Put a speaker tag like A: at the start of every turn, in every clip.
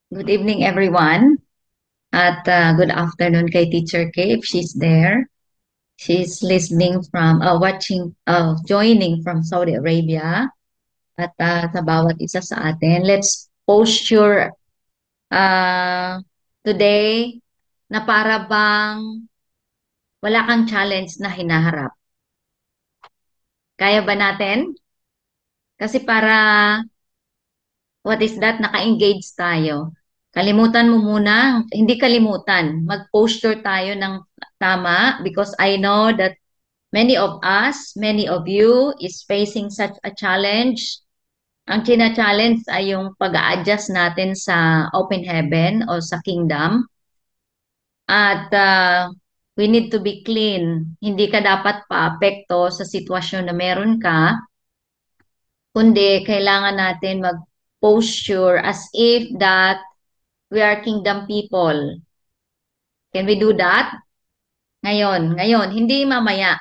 A: Good evening, everyone. At good afternoon kay Teacher K if she's there. She's listening from, joining from Saudi Arabia. At sa bawat isa sa atin, let's posture uh, today na para bang wala kang challenge na hinaharap. Kaya ba natin? Kasi para what is that? Naka-engage tayo. Kalimutan mo muna, hindi kalimutan, mag-posture tayo ng tama because I know that many of us, many of you is facing such a challenge. Ang china-challenge ay yung pag-a-adjust natin sa open heaven o sa kingdom. At we need to be clean. Hindi ka dapat paapekto sa sitwasyon na meron ka, kundi kailangan natin mag-posture as if that we are kingdom people. Can we do that? Ngayon, hindi mamaya.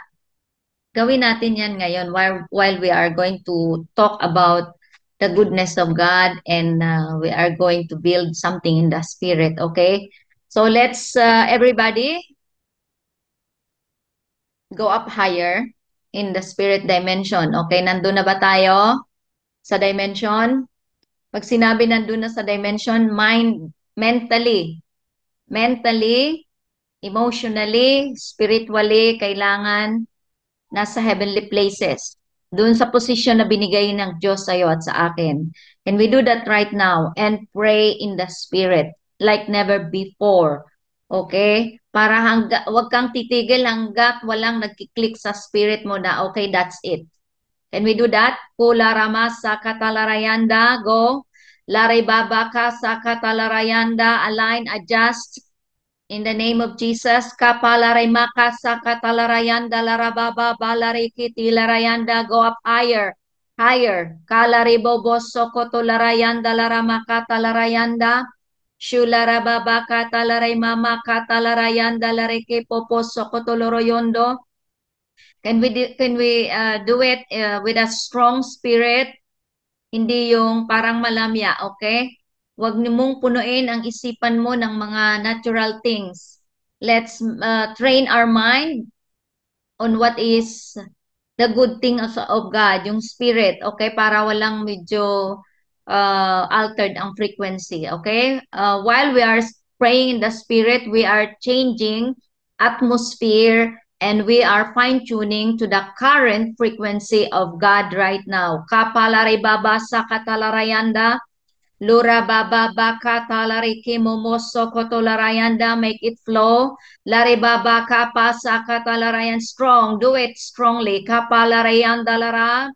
A: Gawin natin yan ngayon while we are going to talk about the goodness of God and we are going to build something in the spirit, okay? So let's everybody go up higher in the spirit dimension. Okay, nandun na ba tayo sa dimension? Pag sinabi nandun na sa dimension, mentally, emotionally, spiritually, kailangan nasa heavenly places. Doon sa posisyon na binigay ng Diyos sa iyo at sa akin. Can we do that right now and pray in the Spirit like never before? Okay? Para wag kang titigil hanggat walang nagkiklik sa spirit mo na okay, that's it. Can we do that? Kula rama sa katalarayanda, go. Lare baba ka sa katalarayanda, align, adjust. In the name of Jesus, kapalaray makasa katalarayanda larababa balariki tilarayanda, go up higher. Kalaribo boso kotolarayanda laramaka talarayanda, shularababa katalaray mama katalarayanda lariki poposo kotoloroyondo. Can we do it with a strong spirit? Hindi yung parang malamya, okay? Huwag mong punuin ang isipan mo ng mga natural things. Let's train our mind on what is the good thing of God, yung spirit, okay? Para walang medyo altered ang frequency, okay? While we are praying in the spirit, we are changing atmosphere and we are fine-tuning to the current frequency of God right now. Kapalari baba sa katalarayanda, Lura baba baka talariki momoso kotolarayanda, make it flow. Lari baba kapa sa katalarayan, strong, do it strongly. Kapalarayanda lara.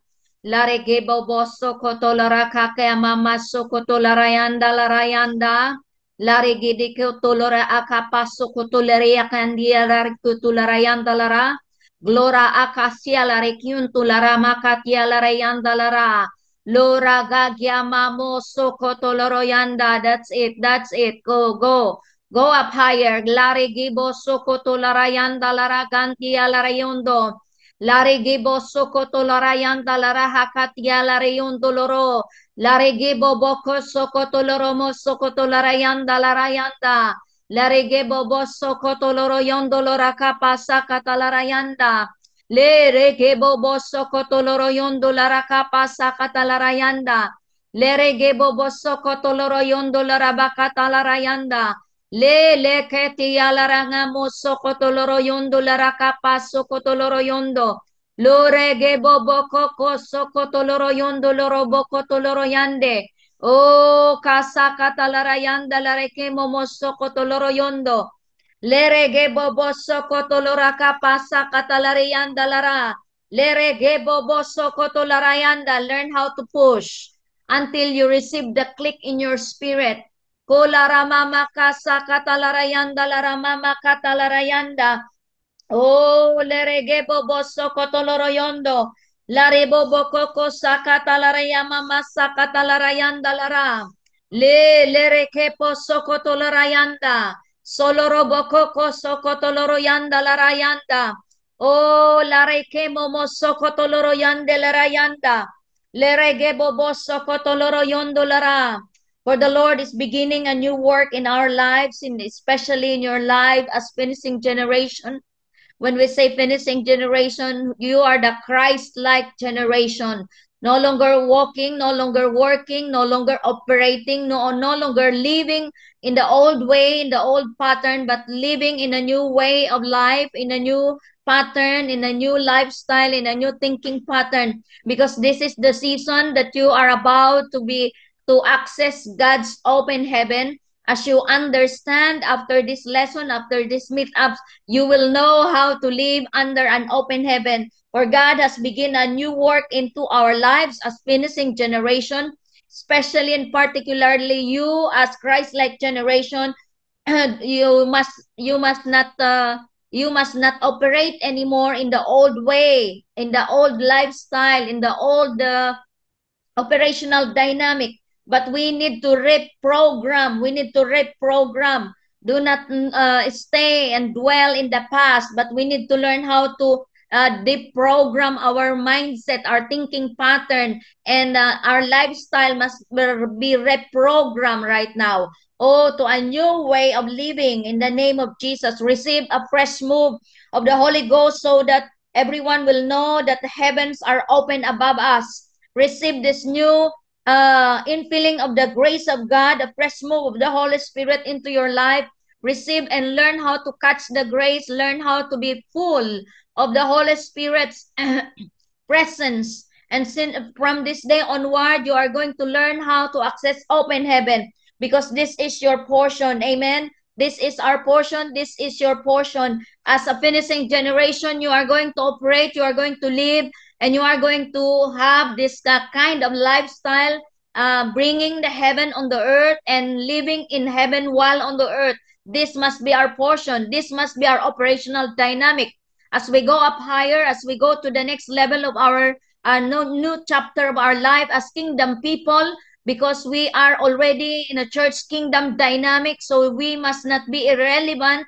A: Lari gebo boso kotolara kakaya mamaso kotolarayanda larayanda. Lari gidi kotolora akapaso kotolaria kandia lari kotolarayanda lara. Glora akasia lari kiuntulara makatia larayanda lara. Lora gagyamamo sokotoloroyanda. That's it. That's it. Go, go. Go up higher. Lari gibo sokotolarayanda laragantia larayondo. Lari gibo sokotolarayanda larahakatia larayondo loro. Lari gibo boko sokotoloromo sokotolarayanda larayanda. Lari gibo bo sokotoloroyondo lorakapasa katalarayanda. Le rege bobo sokotoloro yondo larakapa sakatalarayanda. Le rege bobo sokotoloro yondo larabakatalarayanda. Le keti alarangamo sokotoloro yondo larakapa sokotoloro yondo. Lo rege bobo koko sokotoloro yondo lorobokotoloro yande. O kasakatalarayanda lareke momo sokotoloro yondo. Lerege bobo sokotolora kapasa katalarian dalara. Lerege bobo sokotolarayanda. Learn how to push until you receive the click in your spirit. Kolara mama kasa katalarayanda lara mama katalarayanda. Oh, lerege bobo sokotoloroyondo. Lare bobo koko sakatalaraya mama sakatalarayanda lara. Lereke po sokotolarayanda. Solorobokoko sokotoloroyanda larayanda. Oh, lareke momo sokotoloroyande larayanda. Lerege bobo sokotoloroyondo lara. For the Lord is beginning a new work in our lives, especially in your life as finishing generation. When we say finishing generation, you are the Christ-like generation. No longer walking, no longer working, no longer operating, no longer living in the old way, in the old pattern, but living in a new way of life, in a new pattern, in a new lifestyle, in a new thinking pattern. Because this is the season that you are about to access God's open heaven. As you understand after this lesson, after this meetup, you will know how to live under an open heaven. For God has begun a new work into our lives as finishing generation, especially and particularly you as Christ-like generation. You must not operate anymore in the old way, in the old lifestyle, in the old operational dynamic, but we need to reprogram. We need to reprogram. Do not stay and dwell in the past, but we need to learn how to deprogram our mindset, our thinking pattern, and our lifestyle must be reprogrammed right now. Oh, to a new way of living in the name of Jesus. Receive a fresh move of the Holy Ghost so that everyone will know that the heavens are open above us. Receive this new infilling of the grace of God, a fresh move of the Holy Spirit into your life. Receive and learn how to catch the grace, learn how to be full of the Holy Spirit's presence. And from this day onward, you are going to learn how to access open heaven because this is your portion. Amen. This is our portion. This is your portion. As a finishing generation, you are going to operate, you are going to live, and you are going to have this kind of lifestyle, bringing the heaven on the earth and living in heaven while on the earth. This must be our portion. This must be our operational dynamic. As we go up higher, as we go to the next level of our new chapter of our life as kingdom people, because we are already in a church kingdom dynamic, so we must not be irrelevant,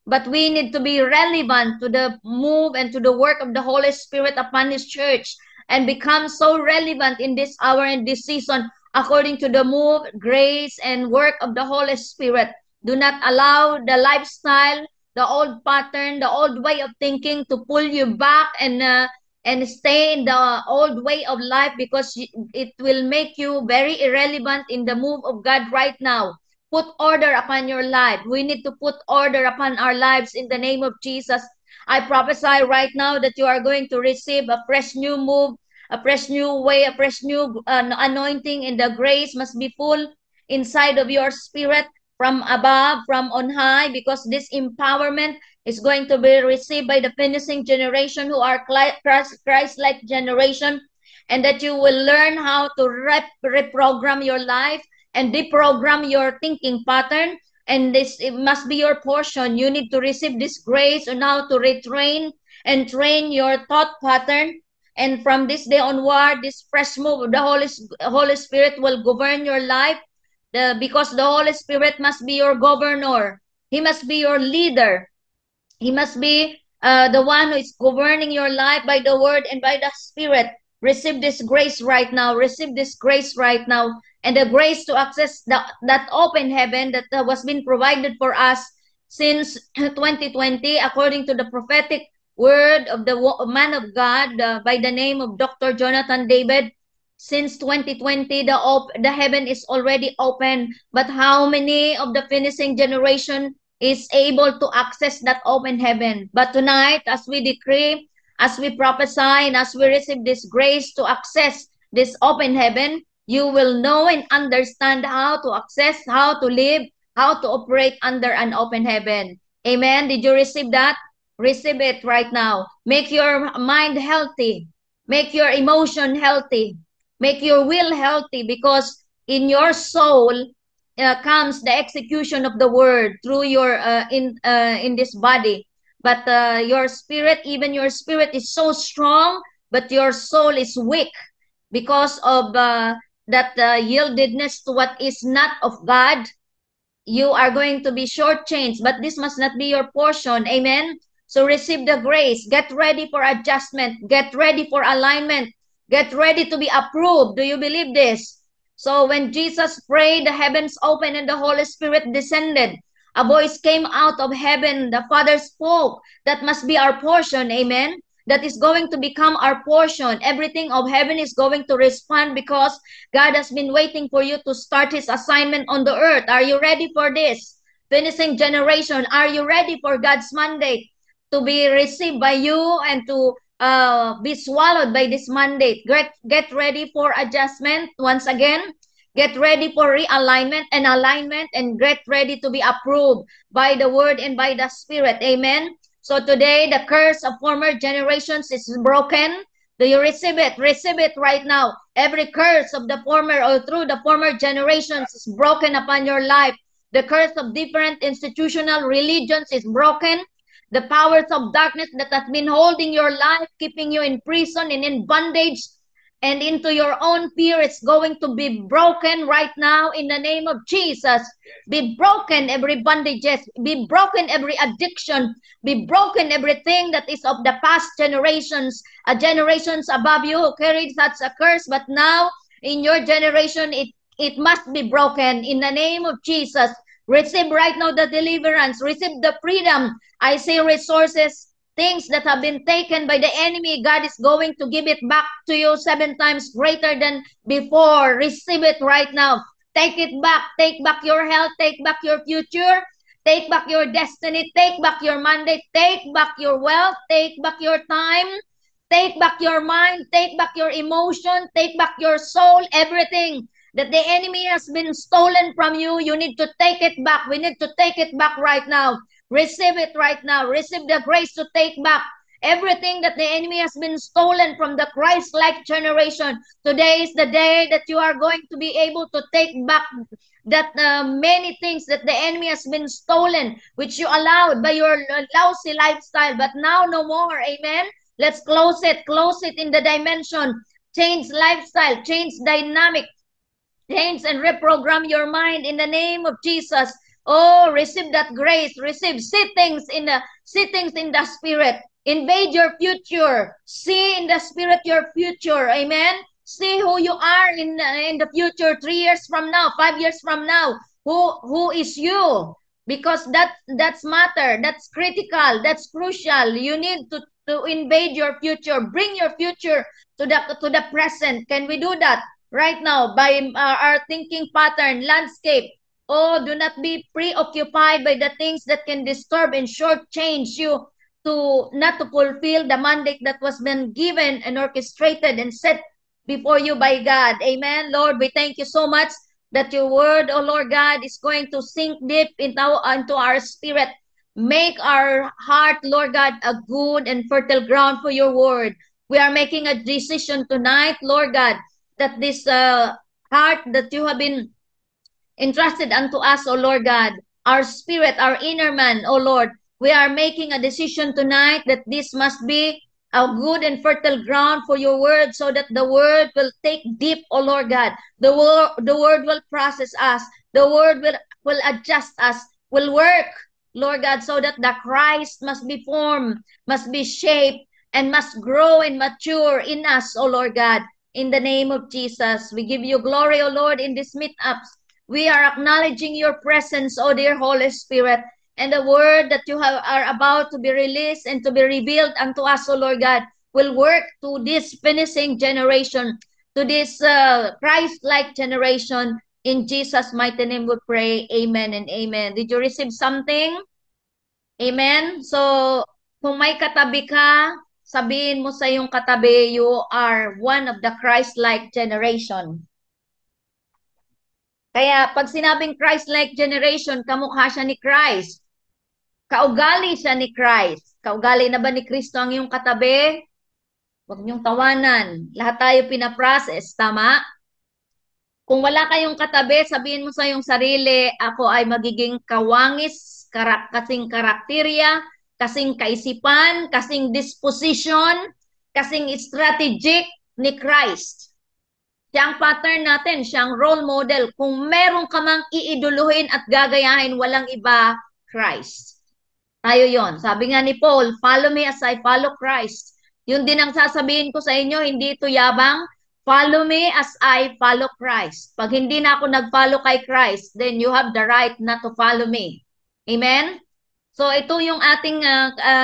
A: but we need to be relevant to the move and to the work of the Holy Spirit upon His church and become so relevant in this hour and this season according to the move, grace, and work of the Holy Spirit. Do not allow the lifestyle, the old pattern, the old way of thinking to pull you back and stay in the old way of life because it will make you very irrelevant in the move of God right now. Put order upon your life. We need to put order upon our lives in the name of Jesus. I prophesy right now that you are going to receive a fresh new move, a fresh new way, a fresh new anointing, and the grace must be full inside of your spirit from above, from on high, because this empowerment is going to be received by the finishing generation who are Christ-like generation, and that you will learn how to reprogram your life and deprogram your thinking pattern. And this it must be your portion. You need to receive this grace on how to retrain and train your thought pattern. And from this day onward, this fresh move of the Holy Spirit will govern your life. Because the Holy Spirit must be your governor. He must be your leader. He must be the one who is governing your life by the word and by the Spirit. Receive this grace right now. Receive this grace right now. And the grace to access that open heaven that was been provided for us since 2020 according to the prophetic word of the man of God by the name of Dr. Jonathan David. Since 2020, the heaven is already open. But how many of the finishing generation is able to access that open heaven? But tonight, as we decree, as we prophesy, and as we receive this grace to access this open heaven, you will know and understand how to access, how to live, how to operate under an open heaven. Amen. Did you receive that? Receive it right now. Make your mind healthy. Make your emotion healthy. Make your will healthy, because in your soul comes the execution of the word through your in this body. But your spirit, even your spirit is so strong, but your soul is weak because of that yieldedness to what is not of God. You are going to be shortchanged, but this must not be your portion. Amen. So receive the grace. Get ready for adjustment. Get ready for alignment. Get ready to be approved. Do you believe this? So when Jesus prayed, the heavens opened and the Holy Spirit descended. A voice came out of heaven. The Father spoke. That must be our portion. Amen. That is going to become our portion. Everything of heaven is going to respond because God has been waiting for you to start His assignment on the earth. Are you ready for this? Finishing generation. Are you ready for God's mandate to be received by you and to be swallowed by this mandate? Get ready for adjustment once again. Get ready for realignment and alignment, and get ready to be approved by the word and by the Spirit. Amen. So today, the curse of former generations is broken. Do you receive it? Receive it right now. Every curse of the former or through the former generations is broken upon your life. The curse of different institutional religions is broken. The powers of darkness that has been holding your life, keeping you in prison and in bondage, and into your own fear, it's going to be broken right now in the name of Jesus. Be broken every bondages, be broken every addiction, be broken everything that is of the past generations, generations above you who carried such a curse, but now in your generation, it must be broken in the name of Jesus. Receive right now the deliverance, receive the freedom. I say resources, things that have been taken by the enemy, God is going to give it back to you 7 times greater than before. Receive it right now. Take it back. Take back your health. Take back your future. Take back your destiny. Take back your mandate. Take back your wealth. Take back your time. Take back your mind. Take back your emotion. Take back your soul. Everything that the enemy has been stolen from you, you need to take it back. We need to take it back right now. Receive it right now. Receive the grace to take back everything that the enemy has been stolen from the Christ-like generation. Today is the day that you are going to be able to take back that many things that the enemy has been stolen, which you allowed by your lousy lifestyle, but now no more. Amen. Let's close it in the dimension. Change lifestyle, change dynamic, change and reprogram your mind in the name of Jesus. Oh, receive that grace. Receive. See things in the spirit. Invade your future. See in the spirit your future. Amen. See who you are in the future, 3 years from now, 5 years from now. Who is you? Because that's matter. That's critical. That's crucial. You need to invade your future. Bring your future to the present. Can we do that right now by our thinking pattern, landscape? Oh, do not be preoccupied by the things that can disturb and shortchange you to not to fulfill the mandate that was been given and orchestrated and set before you by God. Amen. Lord, we thank you so much that your word, oh Lord God, is going to sink deep into our spirit. Make our heart, Lord God, a good and fertile ground for your word. We are making a decision tonight, Lord God, that this heart that you have been entrusted unto us, O Lord God, our spirit, our inner man, O Lord, we are making a decision tonight that this must be a good and fertile ground for your word, so that the word will take deep, O Lord God. The word will process us. The word will adjust us, will work, Lord God, so that the Christ must be formed, must be shaped, and must grow and mature in us, O Lord God. In the name of Jesus, we give you glory, O Lord, in these meetups. We are acknowledging your presence, O dear Holy Spirit, and the word that you are about to be released and to be revealed unto us, O Lord God, will work to this finishing generation, to this Christ-like generation. In Jesus' mighty name we pray. Amen and amen. Did you receive something? Amen? So, kung may katabi ka, sabihin mo sa iyong katabi, you are one of the Christ-like generation. Kaya pag sinabing Christ-like generation, kamukha siya ni Christ. Kaugali siya ni Christ. Kaugali na ba ni Kristo ang iyong katabi? Huwag niyong tawanan. Lahat tayo pinaprocess, tama? Kung wala kayong katabi, sabihin mo sa iyong sarili, ako ay magiging kawangis, kasing karakterya, kasing kaisipan, kasing disposition, kasing strategic ni Christ. Siya ang pattern natin, siya ang role model. Kung meron ka mang iiduluhin at gagayahin, walang iba, Christ. Tayo yon. Sabi nga ni Paul, follow me as I follow Christ. Yun din ang sasabihin ko sa inyo, hindi ito yabang. Follow me as I follow Christ. Pag hindi na ako nag-follow kay Christ, then you have the right not to follow me. Amen? So ito yung ating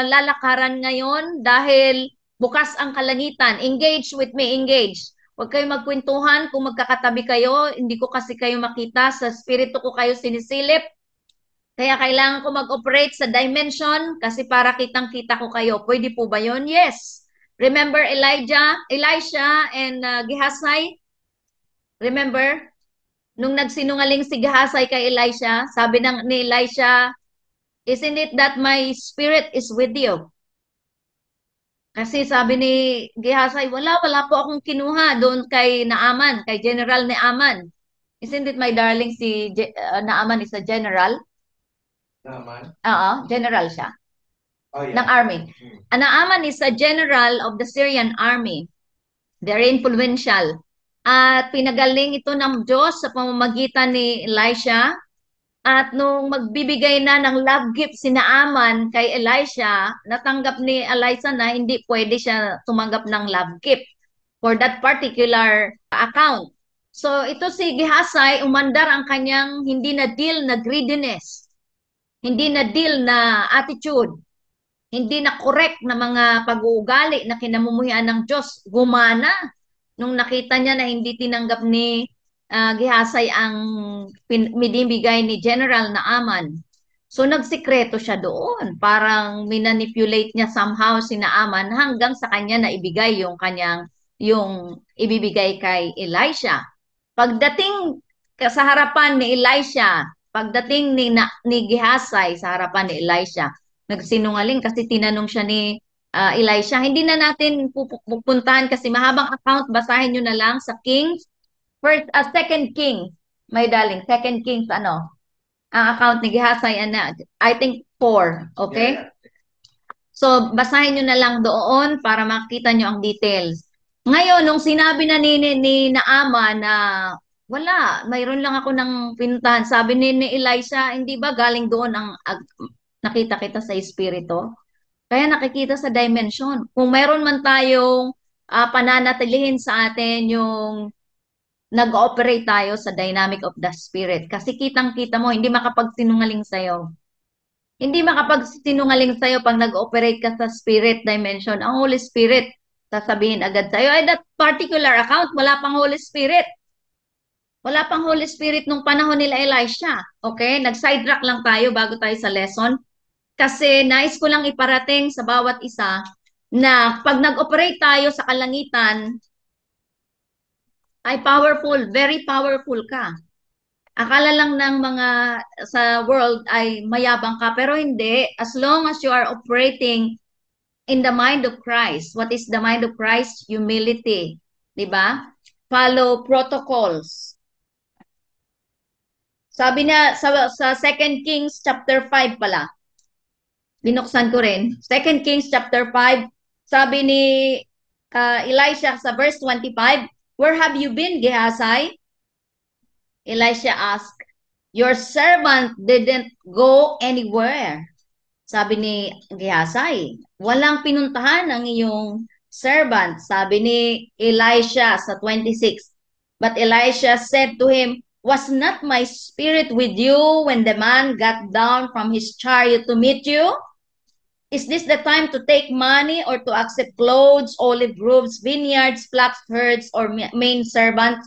A: lalakaran ngayon dahil bukas ang kalangitan. Engage with me, engage. Huwag kayo magkwentuhan kung magkakatabi kayo. Hindi ko kasi kayo makita. Sa spirito ko kayo sinisilip. Kaya kailangan ko mag-operate sa dimension kasi para kitang-kita ko kayo. Pwede po ba yun? Yes. Remember Elisha and Gehazi? Remember? Nung nagsinungaling si Gehazi kay Elisha, sabi ni Elisha, isn't it that my spirit is with you? Kasi sabi ni Gehazi, wala po akong kinuha doon kay Naaman, kay General Naaman. Isn't it my darling si Naaman is a general?
B: Naaman?
A: Oo, general siya.
B: Oh, yeah.
A: Ng army. Naaman is a general of the Syrian army. Very influential. At pinagaling ito ng Diyos sa pamamagitan ni Elisha. At nung magbibigay na ng love gift si Naaman kay Elisha, natanggap ni Elisha na hindi pwede siya tumanggap ng love gift for that particular account. So ito si Gehazi, umandar ang kanyang hindi na deal na greediness, hindi na deal na attitude, hindi na correct na mga pag-uugali na kinamumuhian ng Diyos, gumana nung nakita niya na hindi tinanggap ni Gehazi ang binibigay ni General Naaman. So nagsikreto siya doon. Parang minanipulate niya somehow si Naaman hanggang sa kanya na ibigay yung ibibigay kay Elisha. Pagdating sa harapan ni Elisha, pagdating ni Gehazi sa harapan ni Elisha, nagsinungaling kasi tinanong siya ni Elisha. Hindi na natin pupuntahan kasi mahabang account, basahin nyo na lang sa Kings. Second King, my darling, Second Kings, ang account ni Gehazi, I think 4, okay? Yeah. So, basahin nyo na lang doon para makita nyo ang details. Ngayon, nung sinabi na ni Naaman na wala, mayroon lang ako ng pinuntahan, sabi ni Elisha, hindi ba galing doon ang nakita kita sa espiritu? Kaya nakikita sa dimension. Kung mayroon man tayong pananatilihin sa atin yung nag-ooperate tayo sa dynamic of the spirit. Kasi kitang-kita mo, hindi makapagsinungaling sa'yo. Hindi makapagsinungaling sa'yo pag nag-ooperate ka sa spirit dimension. Ang Holy Spirit, sasabihin agad sa'yo, ay that particular account, wala pang Holy Spirit. Wala pang Holy Spirit nung panahon nila Elisha. Okay? Nag-sidetrack lang tayo bago tayo sa lesson. Kasi nais ko lang iparating sa bawat isa na pag nag-operate tayo sa kalangitan, ay powerful, very powerful ka. Akala lang ng mga sa world ay mayabang ka, pero hindi. As long as you are operating in the mind of Christ. What is the mind of Christ? Humility. Diba? Follow protocols. Sabi na sa 2 Kings chapter 5 pala. Binuksan ko rin. 2 Kings chapter 5, sabi ni Elisha sa verse 25, "Where have you been, Gehazi?" Elisha asked, "Your servant didn't go anywhere." Sabi ni Gehazi, "Walang pinuntahan ang iyong servant." Sabi ni Elisha sa 26, "But Elisha said to him, was not my spirit with you when the man got down from his chariot to meet you? Is this the time to take money or to accept clothes, olive groves, vineyards, flocks, herds, or maid servants?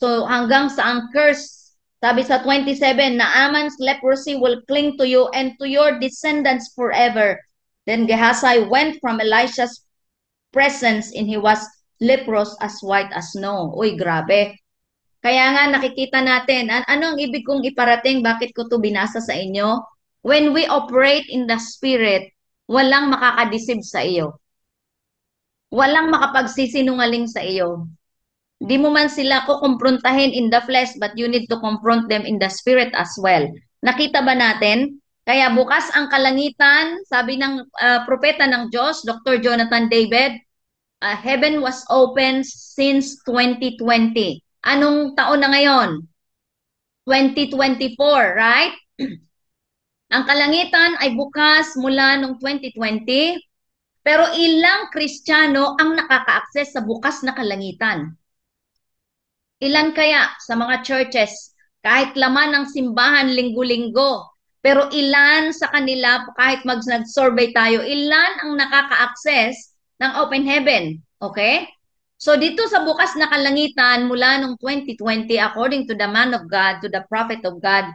A: So hanggang sa ang curse, sabi sa 27, Naaman's leprosy will cling to you and to your descendants forever. Then Gehazi went from Elisha's presence and he was leprous as white as snow. Uy, grabe. Kaya nga nakikita natin, anong ibig kong iparating, bakit ko to binasa sa inyo? When we operate in the Spirit, walang makakadeceive sa iyo. Walang makapagsisinungaling sa iyo. Di mo man sila kukumprontahin in the flesh, but you need to confront them in the Spirit as well. Nakita ba natin? Kaya bukas ang kalangitan, sabi ng propeta ng Diyos, Dr. Jonathan David, heaven was open since 2020. Anong taon na ngayon? 2024, right? Ang kalangitan ay bukas mula noong 2020, Pero ilang Kristiyano ang nakaka-access sa bukas na kalangitan? Ilan kaya sa mga churches, kahit laman ng simbahan linggo-linggo, pero ilan sa kanila, kahit nag-survey tayo, ilan ang nakaka-access ng open heaven? Okay? So dito sa bukas na kalangitan mula noong 2020, according to the man of God, to the prophet of God,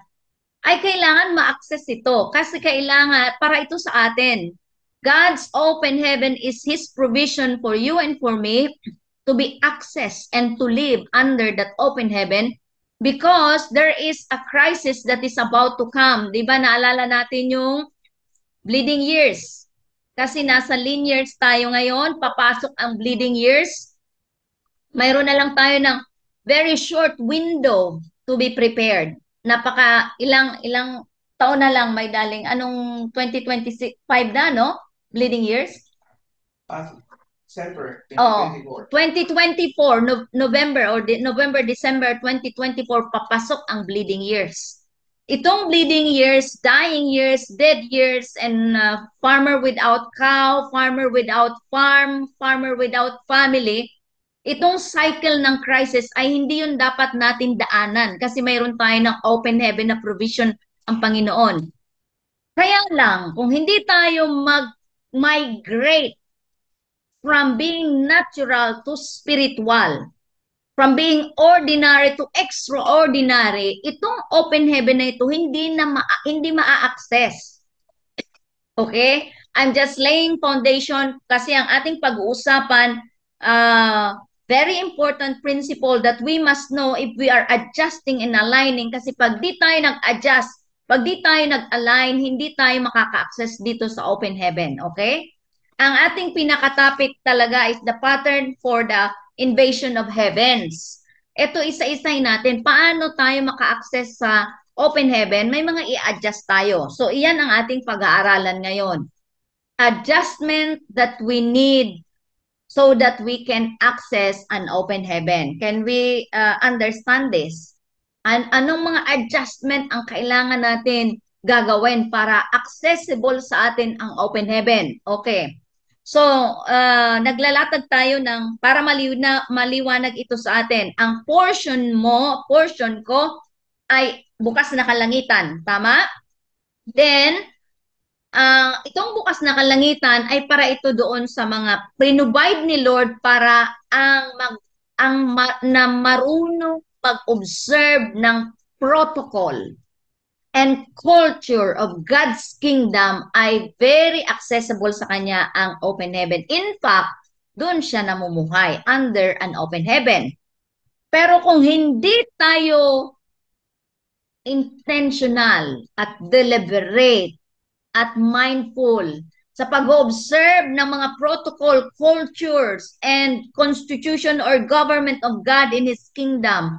A: ay kailangan ma-access ito kasi kailangan para ito sa atin. God's open heaven is His provision for you and for me to be accessed and to live under that open heaven because there is a crisis that is about to come. Di ba naalala natin yung bleeding years? Kasi nasa lean years tayo ngayon, papasok ang bleeding years. Mayroon na lang tayo ng very short window to be prepared. Ilang taon na lang may daling. Anong 2025 na, no? Bleeding years?
B: December
A: Oh,
B: 2024.
A: 2024, November or November, December 2024, papasok ang bleeding years. Itong bleeding years, dying years, dead years, and farmer without cow, farmer without farm, farmer without family, itong cycle ng crisis ay hindi yun dapat natin daanan kasi mayroon tayo ng open heaven na provision ang Panginoon. Kaya lang, kung hindi tayo mag-migrate from being natural to spiritual, from being ordinary to extraordinary, itong open heaven na ito hindi maa-access. Okay? I'm just laying foundation kasi ang ating pag-uusapan, very important principle that we must know if we are adjusting and aligning kasi pag di tayo nag-adjust, pag di tayo nag-align, hindi tayo makaka-access dito sa open heaven. Okay? Ang ating pinaka-topic talaga is the pattern for the invasion of heavens. Ito isa-isay natin. Paano tayo maka-access sa open heaven? May mga i-adjust tayo. So, iyan ang ating pag-aaralan ngayon. Adjustment that we need so that we can access an open heaven. Can we understand this? Anong mga adjustment ang kailangan natin gagawin para accessible sa atin ang open heaven? Okay. So, naglalatag tayo ng, para maliwanag ito sa atin, ang portion ko, ay bukas na kalangitan. Tama? Then, itong bukas na kalangitan ay para ito doon sa mga provide ni Lord para na marunong pag-observe ng protocol and culture of God's kingdom ay very accessible sa kanya ang open heaven. In fact, doon siya namumuhay under an open heaven. Pero kung hindi tayo intentional at deliberate at mindful sa pag-observe ng mga protocol, cultures, and constitution or government of God in His kingdom,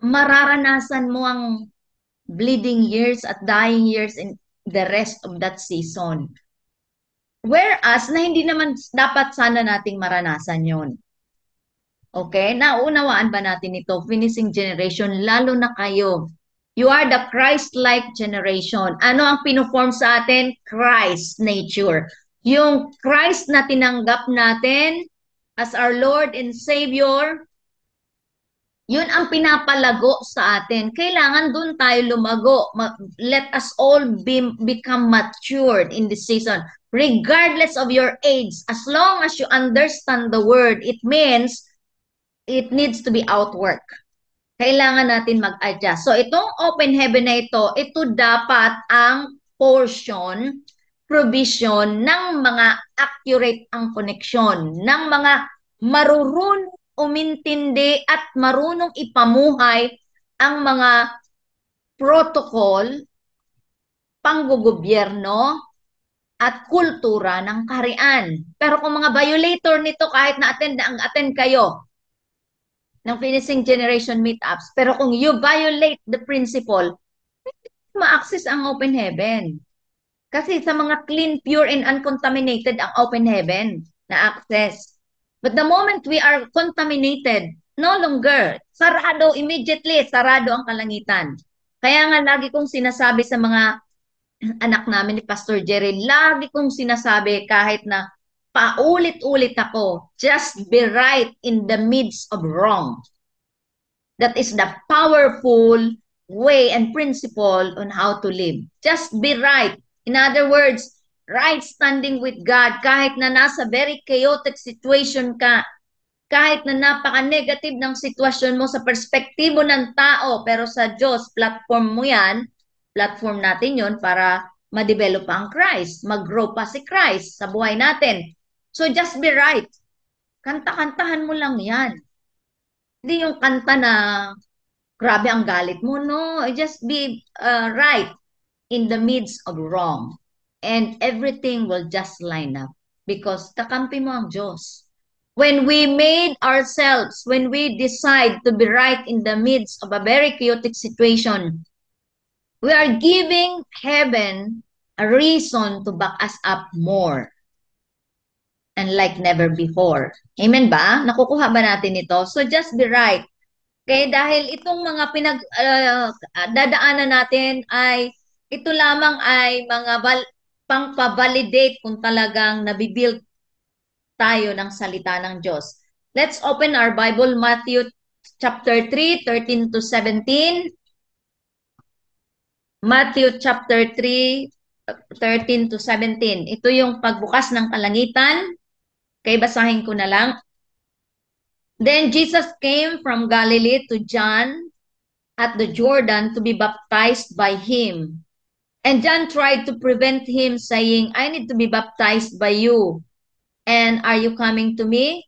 A: mararanasan mo ang bleeding years at dying years in the rest of that season. Whereas, na hindi naman dapat sana nating maranasan yon. Okay? Naunawaan ba natin ito? Finishing generation, lalo na kayo. You are the Christ-like generation. Ano ang pinoform sa atin? Christ nature. Yung Christ na tinanggap natin as our Lord and Savior, yun ang pinapalago sa atin. Kailangan dun tayo lumago. Let us all become matured in this season. Regardless of your age, as long as you understand the word, it means it needs to be outwork. Kailangan natin mag-adjust. So itong open heaven na ito dapat ang portion, provision ng mga accurate ang connection, ng mga marurunong umintindi at marunong ipamuhay ang mga protocol, panggogobyerno, at kultura ng kaharian. Pero kung mga violator nito, kahit attend kayo ng finishing generation meetups, pero kung you violate the principle, ma-access ang open heaven. Kasi sa mga clean, pure, and uncontaminated ang open heaven na access. But the moment we are contaminated, no longer, immediately sarado ang kalangitan. Kaya nga lagi kong sinasabi sa mga anak namin ni Pastor Jerry, lagi kong sinasabi kahit na paulit-ulit ako, just be right in the midst of wrong. That is the powerful way and principle on how to live. Just be right. In other words, right standing with God kahit na nasa very chaotic situation ka, kahit na napaka-negative ng sitwasyon mo sa perspektibo ng tao, pero sa Diyos, platform mo yan, platform natin yon para ma-develop pa ang Christ, mag-grow pa si Christ sa buhay natin. So just be right. Kanta-kantahan mo lang yan. Hindi yung kanta na grabe ang galit mo. No, just be right in the midst of wrong. And everything will just line up because kakampi mo ang Diyos. When we made ourselves, when we decide to be right in the midst of a very chaotic situation, we are giving heaven a reason to back us up more and like never before. Amen ba? Nakukuha ba natin ito? So just be right. Okay, dahil itong mga dadaanan natin ay ito lamang ay mga pang-validate kung talagang nabibuild tayo ng salita ng Diyos. Let's open our Bible, Matthew chapter 3, 13 to 17. Matthew chapter 3, 13 to 17. Ito yung pagbukas ng kalangitan. Okay, basahin ko na lang. Then Jesus came from Galilee to John at the Jordan to be baptized by him. And John tried to prevent him, saying, I need to be baptized by you. And are you coming to me?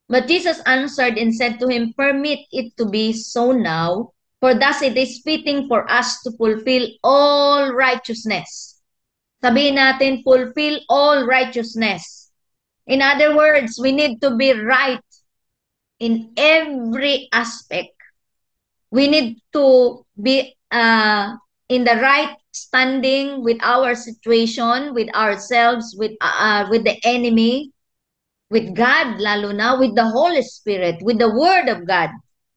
A: But Jesus answered and said to him, permit it to be so now, for thus it is fitting for us to fulfill all righteousness. Sabihin natin, fulfill all righteousness. In other words, we need to be right in every aspect. We need to be in the right standing with our situation, with ourselves, with the enemy, with God, lalo na, with the Holy Spirit, with the Word of God.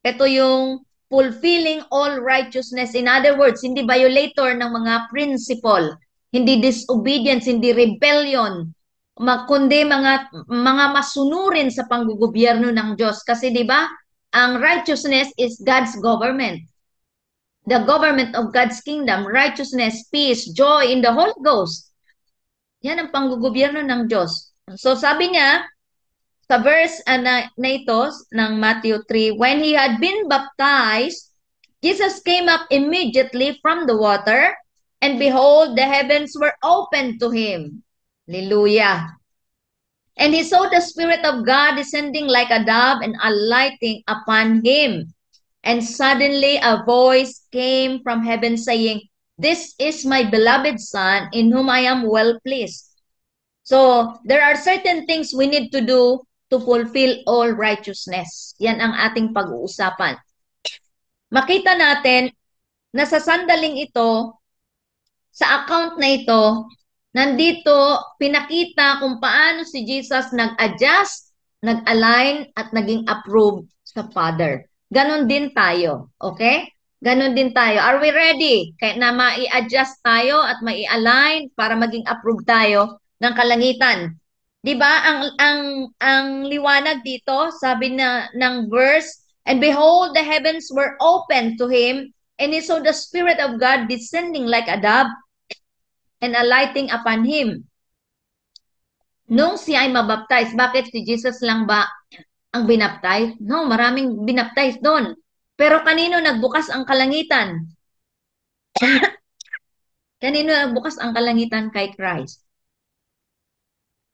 A: Ito yung fulfilling all righteousness. In other words, hindi violator ng mga principle, hindi disobedience, hindi rebellion, kundi mga masunurin sa panggugobyerno ng Diyos. Kasi di ba, ang righteousness is God's government. The government of God's kingdom, righteousness, peace, joy in the Holy Ghost. Yan ang panggugobyerno ng Diyos. So sabi niya, sa verse na ito ng Matthew 3, when he had been baptized, Jesus came up immediately from the water, and behold, the heavens were opened to him. Hallelujah. And he saw the Spirit of God descending like a dove and alighting upon him. And suddenly a voice came from heaven saying, this is my beloved Son, in whom I am well pleased. So, there are certain things we need to do to fulfill all righteousness. Yan ang ating pag-uusapan. Makita natin na sa sandaling ito, sa account na ito, nandito pinakita kung paano si Jesus nag-adjust, nag-align, at naging approved sa Father. Ganon din tayo. Okay? Ganon din tayo. Are we ready? Kaya na mai-adjust tayo at mai-align para maging approved tayo ng kalangitan. 'Di ba? Ang liwanag dito, sabi na ng verse, and behold, the heavens were opened to him, and he saw the Spirit of God descending like a dove and alighting upon him. Nung siya ay mabaptize, bakit si Jesus lang ba ang binaptize? No, maraming binaptize doon. Pero kanino nagbukas ang kalangitan? Kanino nagbukas ang kalangitan? Kay Christ.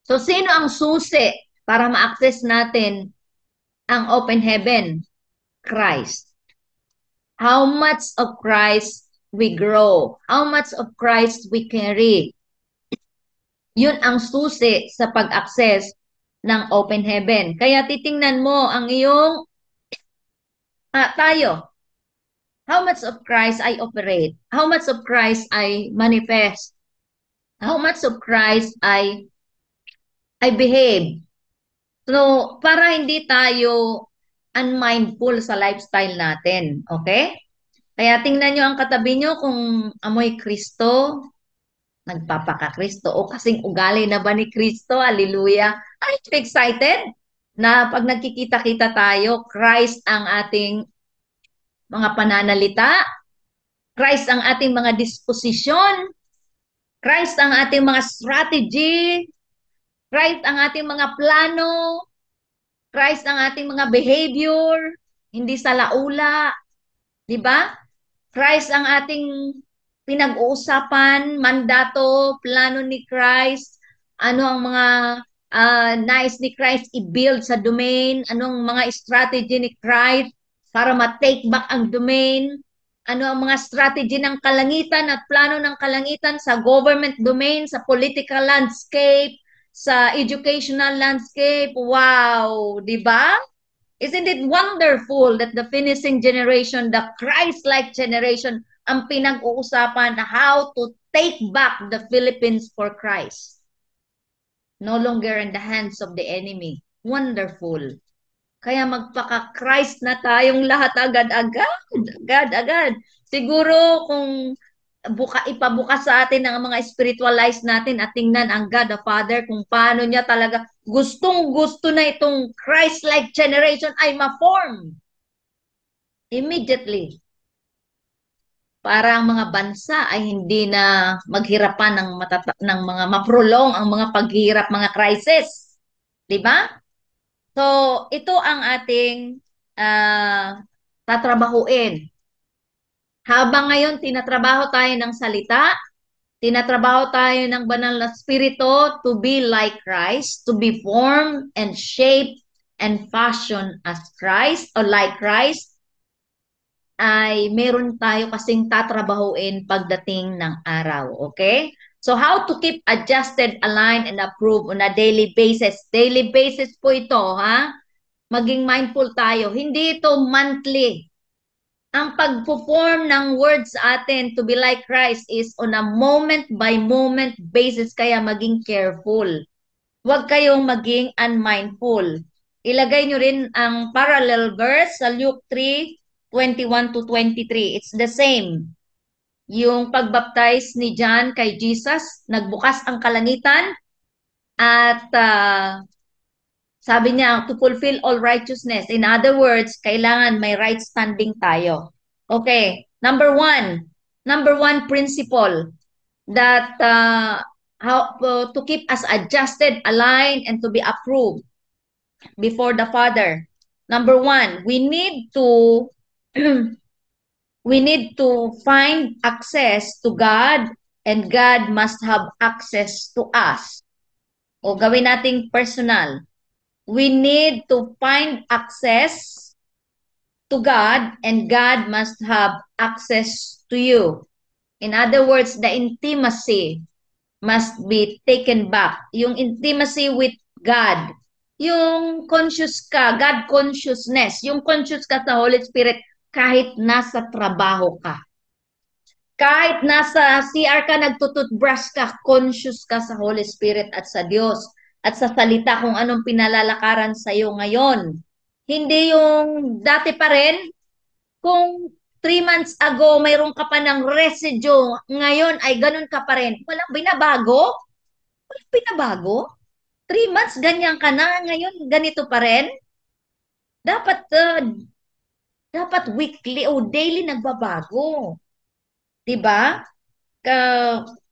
A: So, sino ang susi para ma-access natin ang open heaven? Christ. How much of Christ we grow? How much of Christ we carry? Yun ang susi sa pag-access ng open heaven. Kaya titingnan mo ang iyong tayo. How much of Christ I operate? How much of Christ I manifest? How much of Christ I behave? So, para hindi tayo unmindful sa lifestyle natin. Okay? Kaya tingnan nyo ang katabi nyo kung amoy Kristo, nagpapaka-Kristo o kasing ugali na ba ni Kristo? Hallelujah. Are you excited na pag nagkikita-kita tayo, Christ ang ating mga pananalita, Christ ang ating mga disposisyon, Christ ang ating mga strategy, Christ ang ating mga plano, Christ ang ating mga behavior, hindi sa laula, di ba? Christ ang ating pinag-uusapan, mandato, plano ni Christ, ano ang mga nais ni Christ i-build sa domain, anong mga strategy ni Christ para ma-take back ang domain, ano ang mga strategy ng kalangitan at plano ng kalangitan sa government domain, sa political landscape, sa educational landscape. Wow, di ba? Isn't it wonderful that the finishing generation, the Christ-like generation, ang pinag-uusapan na how to take back the Philippines for Christ. No longer in the hands of the enemy. Wonderful. Kaya magpaka-Christ na tayong lahat agad-agad. Siguro kung ipabukas sa atin ang mga spiritualized natin at tingnan ang God the Father kung paano niya talaga gustong-gusto na itong Christ-like generation ay ma-form immediately para ang mga bansa ay hindi na maghirapan ng mga maprolong ang mga paghihirap, mga crisis. 'Di ba? So, ito ang ating tatrabahuin. Habang ngayon tinatrabaho tayo ng salita, tinatrabaho tayo ng banal na spirito to be like Christ, to be formed and shaped and fashioned as Christ or like Christ, ay meron tayo kasing tatrabahuin pagdating ng araw. Okay? So how to keep adjusted, aligned, and approved on a daily basis. Daily basis po ito, ha? Maging mindful tayo. Hindi ito monthly. Ang pag-perform ng words atin to be like Christ is on a moment-by-moment basis, kaya maging careful. Huwag kayong maging unmindful. Ilagay nyo rin ang parallel verse sa Luke 3:21 to 23. It's the same. Yung pagbaptize ni John kay Jesus, nagbukas ang kalangitan at sabi niya, to fulfill all righteousness. In other words, kailangan may right standing tayo. Okay, number one principle that how to keep us adjusted, aligned, and to be approved before the Father. Number one, we need to find access to God, and God must have access to us. O gawin nating personal. We need to find access to God, and God must have access to you. In other words, the intimacy must be taken back. Yung intimacy with God. Yung conscious ka, God consciousness. Yung conscious ka sa Holy Spirit kahit nasa trabaho ka. Kahit nasa CR ka, nagtututbrush ka, conscious ka sa Holy Spirit at sa Diyos at sa salita kung anong pinalalakaran sa iyo ngayon. Hindi yung dati pa rin, kung 3 months ago mayroon ka pa ng residue, ngayon ay ganun ka pa rin. Walang binabago? Walang binabago? 3 months ganyan ka na, ngayon ganito pa rin? Dapat weekly o daily nagbabago. 'Di ba?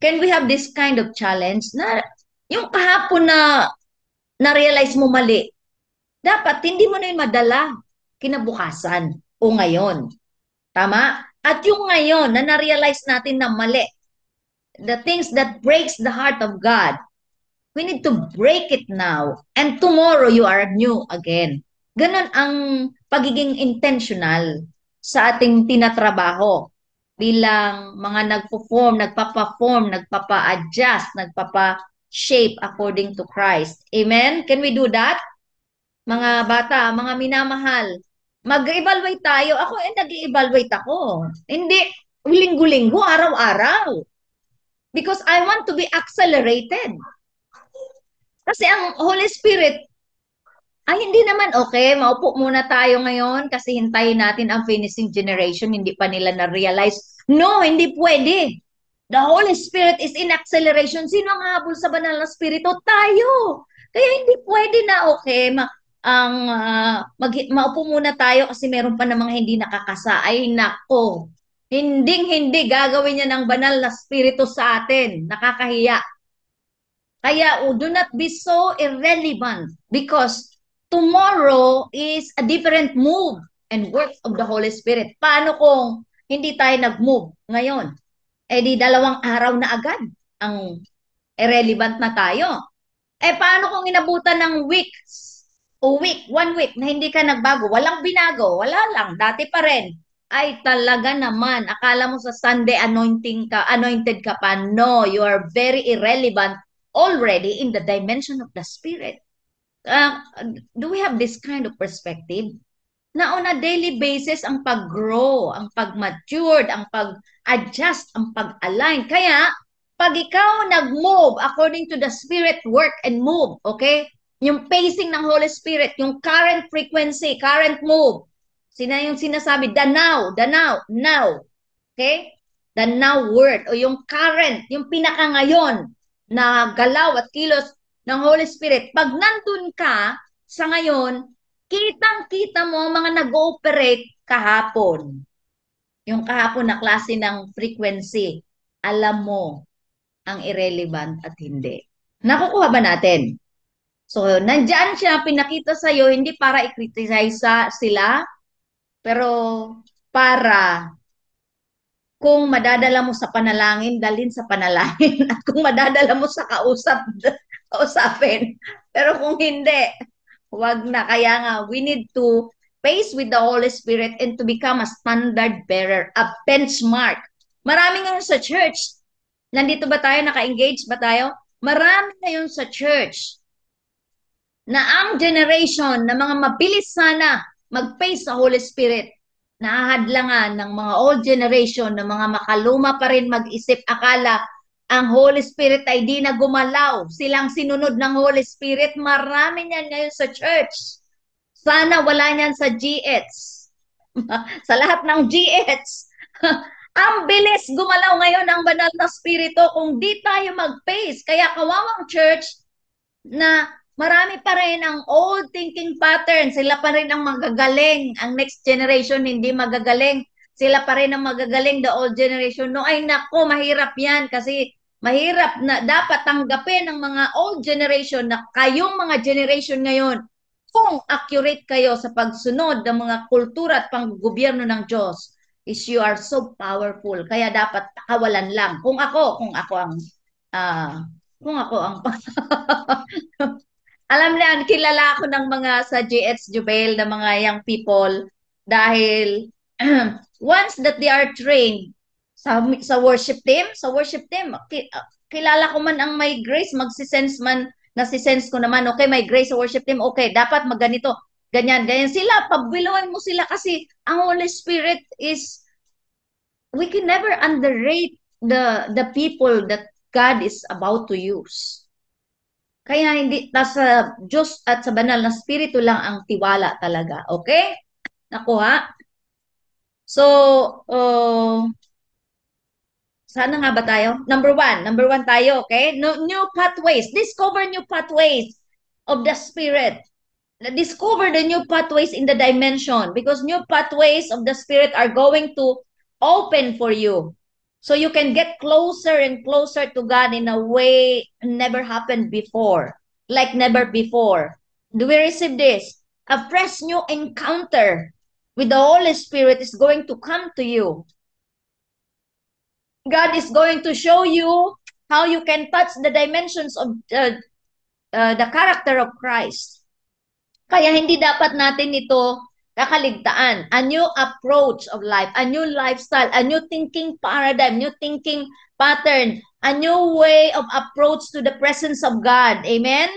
A: Can we have this kind of challenge na yung kahapon na na-realize mo mali, dapat hindi mo na yun madala kinabukasan o ngayon. Tama? At yung ngayon na na-realize natin na mali, the things that breaks the heart of God, we need to break it now. And tomorrow you are new again. Ganon ang pagiging intentional sa ating tinatrabaho bilang mga nagpa-perform, nagpapa-adjust, nagpapa-shape according to Christ. Amen? Can we do that? Mga bata, mga minamahal, mag-evaluate tayo. Ako nag-evaluate ako. Hindi linggo-linggo, araw-araw. Because I want to be accelerated. Kasi ang Holy Spirit ay hindi naman okay, maupo muna tayo ngayon kasi hintayin natin ang finishing generation, hindi pa nila na-realize. No, hindi pwede. The Holy Spirit is in acceleration. Sino ang habol sa banal na spirito? Tayo. Kaya hindi pwede na, okay, maupo muna tayo kasi meron pa namang hindi nakakasa. Ay, nako. Hinding-hindi gagawin niya ng banal na spirito sa atin. Nakakahiya. Kaya do not be so irrelevant because tomorrow is a different move and work of the Holy Spirit. Paano kung hindi tayo nag-move ngayon? Eh di 2 araw na agad ang irrelevant na tayo. Eh paano kung inabutan ng weeks o 1 week na hindi ka nagbago? Walang binago, wala lang, dati pa rin. Ay talaga naman, akala mo sa Sunday anointed ka pa. No, you are very irrelevant already in the dimension of the Spirit. Do we have this kind of perspective? Na on a daily basis ang pag-grow, ang pag-matured, ang pag-adjust, ang pag-align. Kaya, pag ikaw nag-move according to the Spirit, work and move, okay? Yung pacing ng Holy Spirit, yung current frequency, current move, yung sinasabi, the now, okay? The now word, o yung current, yung pinaka ngayon na galaw at kilos ng Holy Spirit. Pag nandun ka sa ngayon, kitang-kita mo mga nag-ooperate kahapon. Yung kahapon na klase ng frequency. Alam mo ang irrelevant at hindi. Nakukuha ba natin? So, nandyan siya, pinakita sa'yo, hindi para i-criticize sila, pero para kung madadala mo sa panalangin, dalhin sa panalangin. At kung madadala mo sa kausapin. Pero kung hindi, wag na. Kaya nga, we need to pace with the Holy Spirit and to become a standard bearer, a benchmark. Marami ngayon sa church. Nandito ba tayo? Naka-engage ba tayo? Marami ngayon sa church na ang generation na mga mabilis sana mag-pace sa Holy Spirit, nahahadlangan ng mga old generation, ng mga makaluma pa rin mag-isip, akala ang Holy Spirit ay di na gumalaw. Silang sinunod ng Holy Spirit. Marami niyan ngayon sa church. Sana wala niyan sa GH. Sa lahat ng GH. Ang bilis gumalaw ngayon ng banal na spirito kung di tayo mag-pace. Kaya kawawang church na marami pa rin ang old thinking pattern. Sila pa rin ang magagaling. Ang next generation hindi magagaling. Sila pa rin ang magagaling, the old generation. No, ay nako, mahirap yan kasi mahirap na dapat tanggapin ng mga old generation na kayong mga generation ngayon, kung accurate kayo sa pagsunod ng mga kultura at panggobyerno ng Diyos, is you are so powerful. Kaya dapat kawalan lang. Kung ako ang alam niyan, kilala ako ng mga sa GH Jubel na mga young people dahil once that they are trained sa worship team, kilala ko man ang may grace, magsisense man, nasisense ko naman, okay, may grace sa worship team, okay, dapat magganito, ganyan sila, pabiluin mo sila kasi ang Holy Spirit is, we can never underrate the people that God is about to use. Kaya hindi, sa Diyos at sa banal na spirito lang ang tiwala talaga, okay? Nakuha? So, sana nga ba tayo? Number one tayo, okay? New pathways. Discover new pathways of the Spirit. Discover the new pathways in the dimension because new pathways of the Spirit are going to open for you. So you can get closer and closer to God in a way never happened before. Like never before. Do we receive this? A fresh new encounter with the Holy Spirit is going to come to you. God is going to show you how you can touch the dimensions of the character of Christ. Kaya hindi dapat natin ito kakaligtaan. A new approach of life, a new lifestyle, a new thinking paradigm, new thinking pattern, a new way of approach to the presence of God. Amen?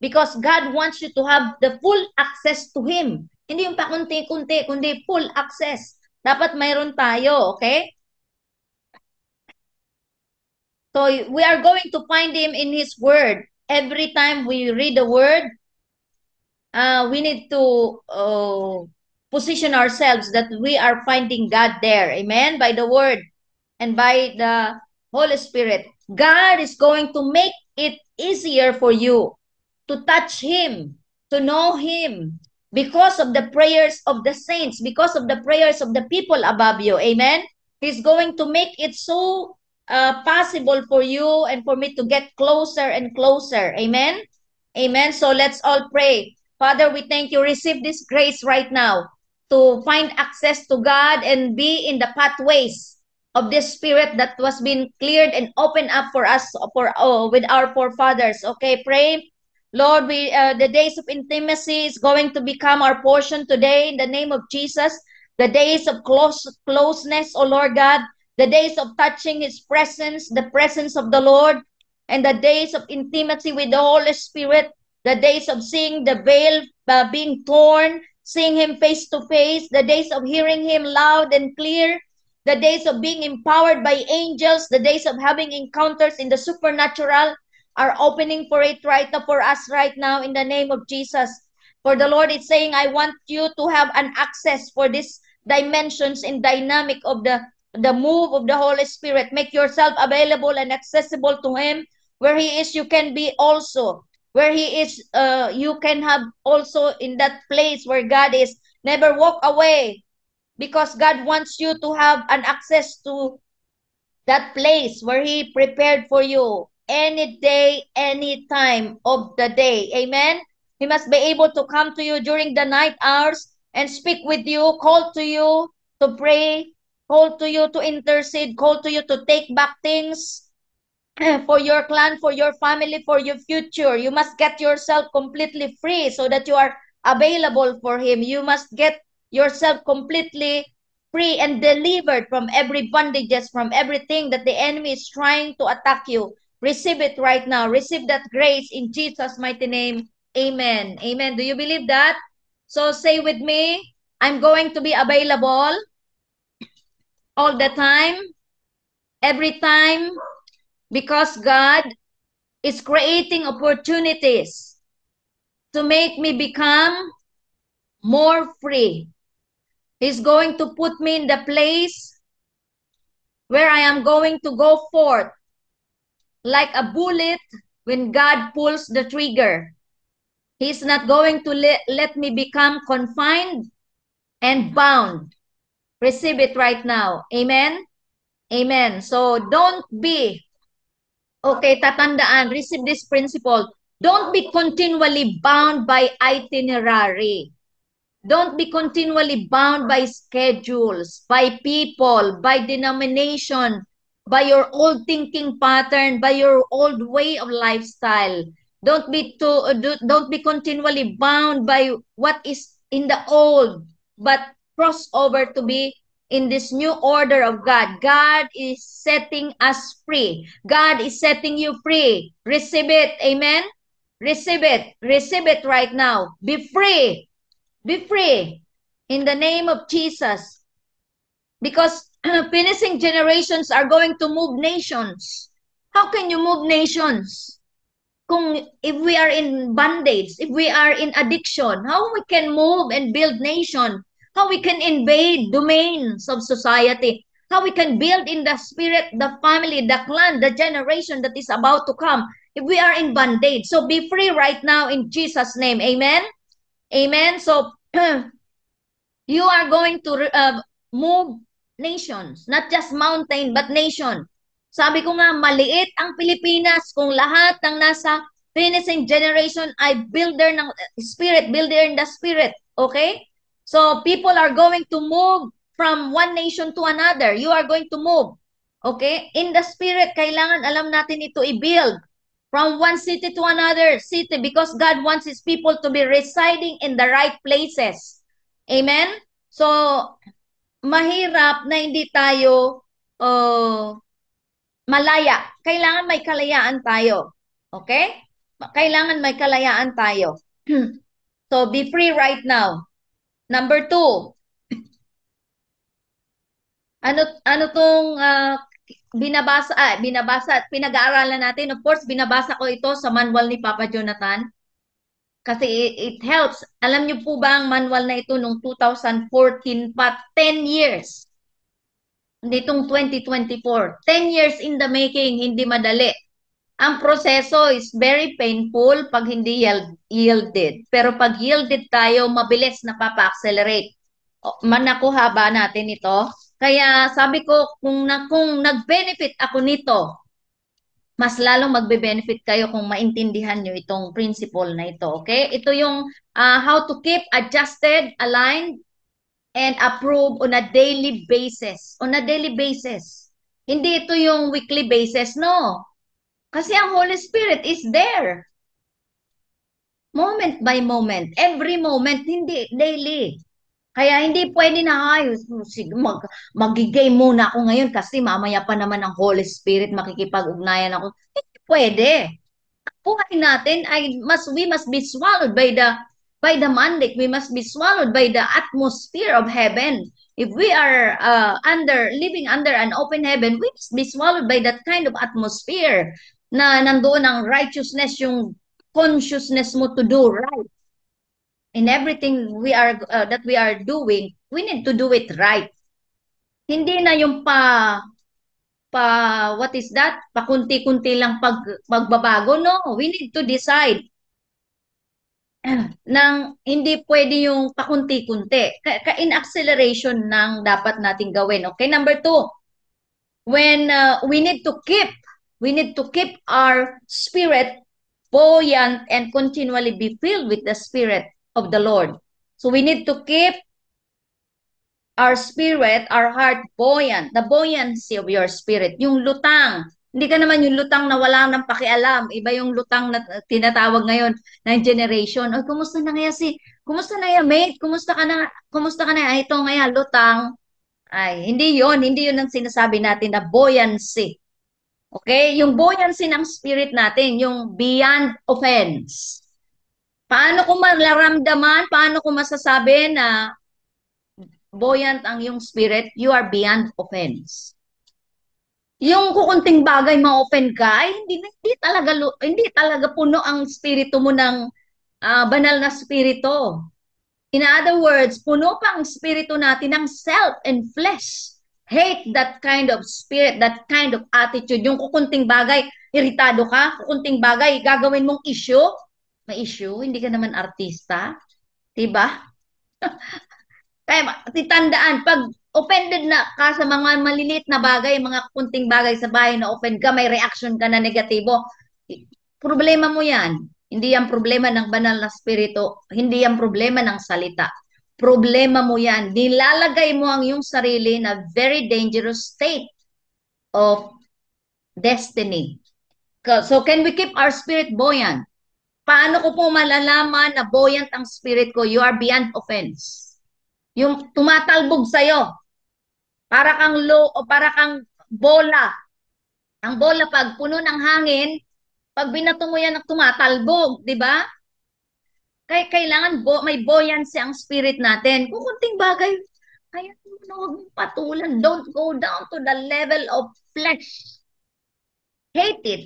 A: Because God wants you to have the full access to Him. Hindi yung pakunti-kunti, kundi full access. Dapat mayroon tayo, okay? So we are going to find Him in His Word. Every time we read the Word, we need to position ourselves that we are finding God there. Amen? By the Word and by the Holy Spirit, God is going to make it easier for you to touch Him, to know Him, because of the prayers of the saints, because of the prayers of the people above you. Amen? He's going to make it so possible for you and for me to get closer and closer. Amen? Amen. So let's all pray. Father, we thank you. Receive this grace right now to find access to God and be in the pathways of this spirit that was being cleared and opened up for us with our forefathers. Okay, pray. Lord, we the days of intimacy is going to become our portion today in the name of Jesus. The days of closeness, oh Lord God, the days of touching His presence, the presence of the Lord, and the days of intimacy with the Holy Spirit, the days of seeing the veil being torn, seeing Him face to face, the days of hearing Him loud and clear, the days of being empowered by angels, the days of having encounters in the supernatural are opening for it right now for us right now in the name of Jesus. For the Lord is saying, I want you to have an access for these dimensions and dynamic of the move of the Holy Spirit. Make yourself available and accessible to Him. Where He is, you can be also. Where He is, you can have also in that place where God is. Never walk away because God wants you to have an access to that place where He prepared for you any day, any time of the day. Amen? He must be able to come to you during the night hours and speak with you, call to you to pray, call to you to intercede, call to you to take back things for your clan, for your family, for your future. You must get yourself completely free so that you are available for Him. You must get yourself completely free and delivered from every bondages, from everything that the enemy is trying to attack you. Receive it right now. Receive that grace in Jesus' mighty name. Amen. Amen. Do you believe that? So say with me, I'm going to be available all the time, every time, because God is creating opportunities to make me become more free. He's going to put me in the place where I am going to go forth like a bullet when God pulls the trigger. He's not going to let me become confined and bound. Receive it right now. Amen? Amen. So don't be, okay, tatandaan, receive this principle. Don't be continually bound by itinerary. Don't be continually bound by schedules, by people, by denomination, by your old thinking pattern, by your old way of lifestyle. Don't be continually bound by what is in the old, but cross over to be in this new order of God. God is setting us free. God is setting you free. Receive it. Amen. Receive it. Receive it right now. Be free. Be free in the name of Jesus. Because finishing generations are going to move nations. How can you move nations? If we are in bondage, if we are in addiction, how we can move and build nation? How we can invade domains of society? How we can build in the spirit, the family, the clan, the generation that is about to come if we are in bondage? So be free right now in Jesus' name. Amen? Amen? So you are going to move nations, not just mountain, but nation. Sabi ko nga, maliit ang Pilipinas kung lahat ng nasa finishing generation ay builder ng spirit, builder in the spirit. Okay? So, people are going to move from one nation to another. You are going to move. Okay? In the spirit, kailangan alam natin ito i-build from one city to another city because God wants His people to be residing in the right places. Amen? So, mahirap na hindi tayo malaya. Kailangan may kalayaan tayo. Okay? Kailangan may kalayaan tayo. So, be free right now. Number 2, ano tong binabasa at pinag-aaralan natin? Of course, binabasa ko ito sa manual ni Papa Jonathan. Kasi it helps. Alam niyo po ba ang manual na ito noong 2014 pa, 10 years nitong 2024. 10 years in the making, hindi madali. Ang proseso is very painful pag hindi yielded. Pero pag yielded tayo, mabilis na papa-accelerate. Manakuha ba natin ito? Kaya sabi ko, kung nag-benefit ako nito, mas lalong magbe-benefit kayo kung maintindihan nyo itong principle na ito. Okay? Ito yung how to keep adjusted, aligned, and approve on a daily basis. On a daily basis. Hindi ito yung weekly basis, no. Kasi ang Holy Spirit is there. Moment by moment. Every moment, hindi daily. Kaya hindi pwede na, ay, sige, mag-game muna ako ngayon kasi mamaya pa naman ang Holy Spirit makikipag-ugnayan ako. Hindi pwede. Buhay natin ay we must be swallowed by the mandate. We must be swallowed by the atmosphere of heaven. If we are living under an open heaven, we must be swallowed by that kind of atmosphere na nandoon ang righteousness, yung consciousness mo to do right. In everything that we are doing, we need to do it right. Hindi na yung what is that? Pakunti-kunti lang pagbabago, no? We need to decide nang hindi pwede yung pakunti-kunti. In acceleration ng dapat nating gawin. Okay, number 2, when we need to keep our spirit buoyant and continually be filled with the Spirit of the Lord. So we need to keep our spirit, our heart buoyant, the buoyancy of your spirit, yung lutang. Hindi ka naman yung lutang na wala nang pakialam. Iba yung lutang na tinatawag ngayon ng generation. Oy, kumusta na nga kumusta na yan, mate? Kumusta ka na? Ay, ito nga lutang. Ay, hindi yon ang sinasabi natin na buoyancy. Okay? Yung buoyancy ng spirit natin, yung beyond offense. Paano ko malaramdaman? Paano ko masasabi na buoyant ang yung spirit? You are beyond offense. Yung kukunting bagay ma-open ka, ay hindi talaga puno ang spirito mo ng banal na spirito. In other words, puno pa ang spirito natin ng self and flesh. Hate that kind of spirit, that kind of attitude. Yung kukunting bagay, iritado ka, kukunting bagay, gagawin mong issue. May issue, hindi ka naman artista. Diba? Kaya titandaan, pag offended na ka sa mga maliliit na bagay, mga kunting bagay sa bahay na offend ka, may reaction ka na negatibo, problema mo yan. Hindi yan problema ng banal na spirito, hindi yan problema ng salita. Problema mo yan. Nilalagay mo ang iyong sarili na very dangerous state of destiny. So can we keep our spirit buoyant? Paano ko po malalaman na buoyant ang spirit ko? You are beyond offense. Yung tumatalbog sa'yo. Para kang o para kang bola. Ang bola pag puno ng hangin, pag binato mo yan, tumatalbog, di ba? Kaya kailangan may buoyancy ang spirit natin. Kung kunting bagay, kaya huwag mong patulan. Don't go down to the level of flesh. Hate it.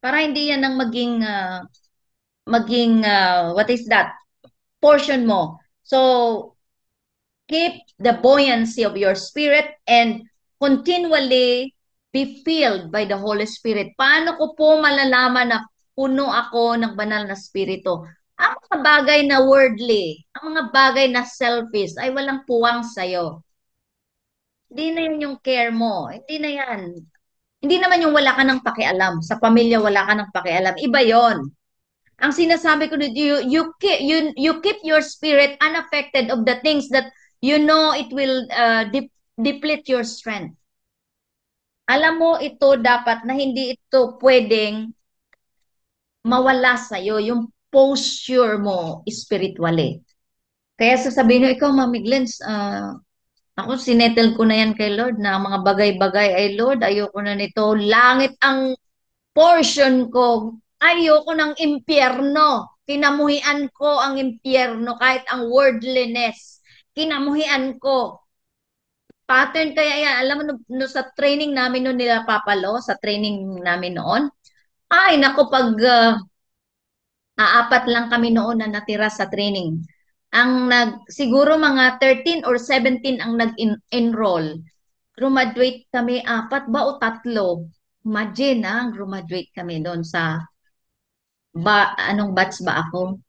A: Para hindi yan ang maging what is that? Portion mo. So, keep the buoyancy of your spirit and continually be filled by the Holy Spirit. Paano ko po malalaman na puno ako ng banal na spirito? Ang mga bagay na worldly, ang mga bagay na selfish, ay walang puwang sa'yo. Hindi na yun yung care mo. Hindi na yan. Hindi naman yung wala ka ng pakialam. Sa pamilya, wala ka ng pakialam. Iba yon. Ang sinasabi ko, you keep your spirit unaffected of the things that you know it will deplete your strength. Alam mo ito dapat na hindi ito pwedeng mawala sa'yo, yung posture mo spiritually. Kaya sasabihin nyo, ikaw, Mami Glens, ako sinettle ko na yan kay Lord na mga bagay-bagay, ay Lord, ayoko na nito. Langit ang portion ko. Ayoko ng impyerno. Kinamuhian ko ang impyerno kahit ang worldliness. Kinamuhian ko. Pattern kaya yan. Alam mo, no, sa training namin noon nila Papalo, sa training namin noon, ay, naku, pag apat lang kami noon na natira sa training. Siguro mga 13 or 17 ang nag-enroll. Graduate kami, 4 ba o 3? Imagine, graduate kami doon sa, anong batch ba ako?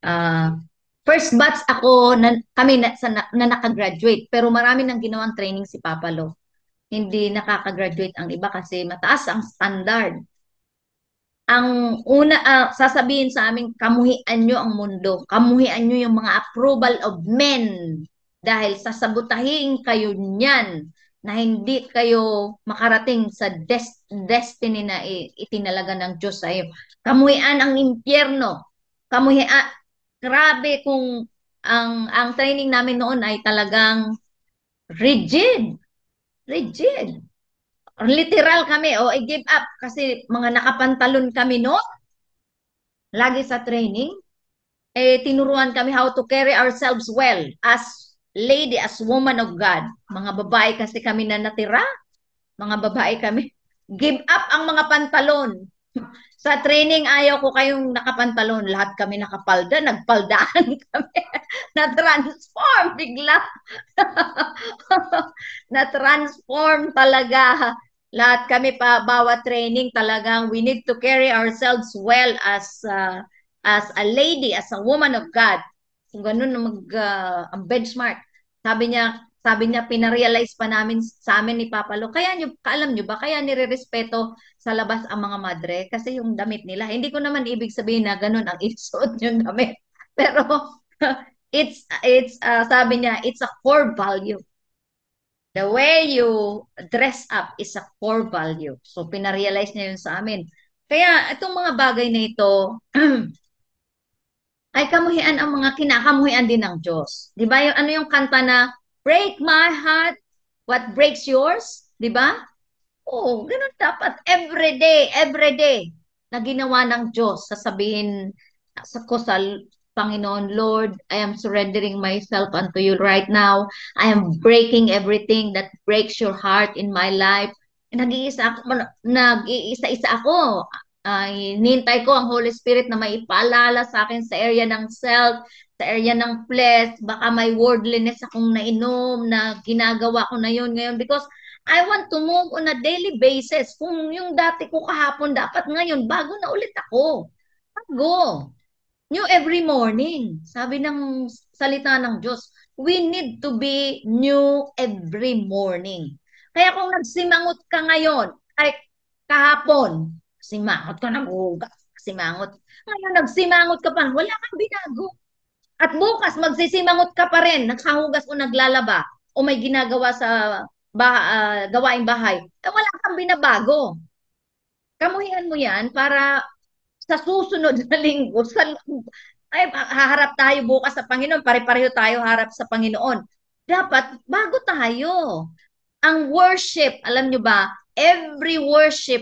A: Ah, first batch ako, kami na nakagraduate, pero marami nang ginawang training si Papa Lo. Hindi nakakagraduate ang iba kasi mataas ang standard. Ang una, sasabihin sa amin, kamuhian nyo ang mundo. Kamuhian nyo yung mga approval of men. Dahil sasabotahin kayo niyan na hindi kayo makarating sa destiny na itinalaga ng Diyos sa iyo. Kamuhian ang impyerno. Kamuhian, grabe kung ang training namin noon ay talagang rigid. Rigid. Literal kami, i-give up kasi mga nakapantalon kami no, lagi sa training. Tinuruan kami how to carry ourselves well as lady, as woman of God. Mga babae kasi kami na natira, mga babae kami. Give up ang mga pantalon. Sa training, ayaw ko kayong nakapantalon. Lahat kami nakapalda, nagpaldaan kami. Na-transform bigla. Na-transform talaga. Lahat kami pa bawat training talagang we need to carry ourselves well as a lady, as a woman of God. Kung ganun na ang benchmark. Sabi niya pinarealize pa namin sa amin ni Papa Lo. Kaya alam nyo ba, kaya nirerespeto sa labas ang mga madre kasi yung damit nila. Hindi ko naman ibig sabihin na ganun ang isuot yung damit. Pero it's sabi niya, it's a core value. The way you dress up is a core value. So, pinarealize niya yun sa amin. Kaya, itong mga bagay na ito, ay kamuhian ang mga kinakamuhian din ng Diyos. Di ba? Yung, ano yung kanta na, break my heart, what breaks yours? Di ba? Oo, ganun dapat. Every day, na ginawa ng Diyos, sasabihin sa Panginoon, Lord, I am surrendering myself unto you right now. I am breaking everything that breaks your heart in my life. Nag-iisa-isa ako. Nintay ko ang Holy Spirit na maipaalala sa akin sa area ng self, sa area ng flesh, baka may worldliness akong nainom na ginagawa ko na yun ngayon because I want to move on a daily basis. Kung yung dati ko kahapon, dapat ngayon, bago na ulit ako. Bago. New every morning. Sabi ng salita ng Diyos, we need to be new every morning. Kaya kung nagsimangot ka ngayon, ay kahapon, simangot ka ng uga, simangot. Ngayon nagsimangot ka pa, wala kang binago. At bukas magsisimangot ka pa rin, naghahugas o naglalaba o may ginagawa sa gawaing bahay, wala kang binabago. Kamuhian mo yan para sa susunod na linggo, ay, haharap tayo bukas sa Panginoon, pare-pareho tayo harap sa Panginoon. Dapat, bago tayo. Ang worship, alam nyo ba, every worship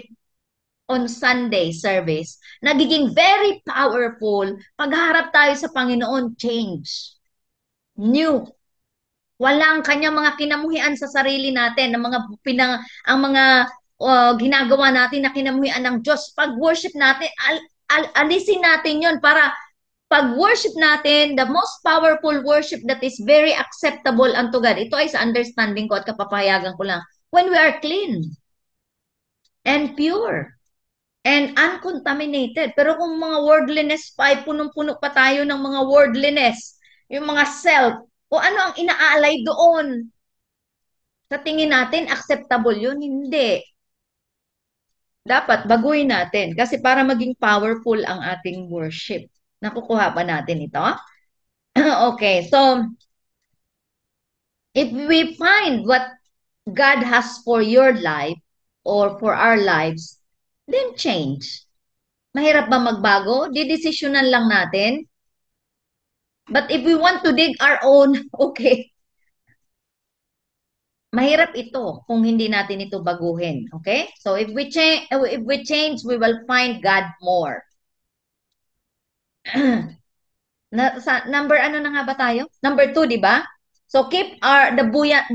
A: on Sunday service, nagiging very powerful pag harap tayo sa Panginoon, change. New. Walang kanyang mga kinamuhian sa sarili natin, ang mga ginagawa natin na kinamuhian ng Diyos. Pag worship natin, alisin natin 'yon para pag worship natin, the most powerful worship that is very acceptable unto God. Ito ay sa understanding ko at kapapayagan ko lang. When we are clean and pure and uncontaminated. Pero kung mga worldliness pa, ay punong-puno pa tayo ng mga worldliness, yung mga self, o ano ang inaalay doon? Sa tingin natin, acceptable yun? Hindi. Dapat baguhin natin kasi para maging powerful ang ating worship. Nakukuha ba natin ito? Okay, so if we find what God has for your life or for our lives, then change. Mahirap ba magbago? Didesisyonan lang natin. But if we want to dig our own, okay. Mahirap ito kung hindi natin ito baguhin. Okay? So if we change, we will find God more. Number ano na nga ba tayo? Number 2, di ba? So keep the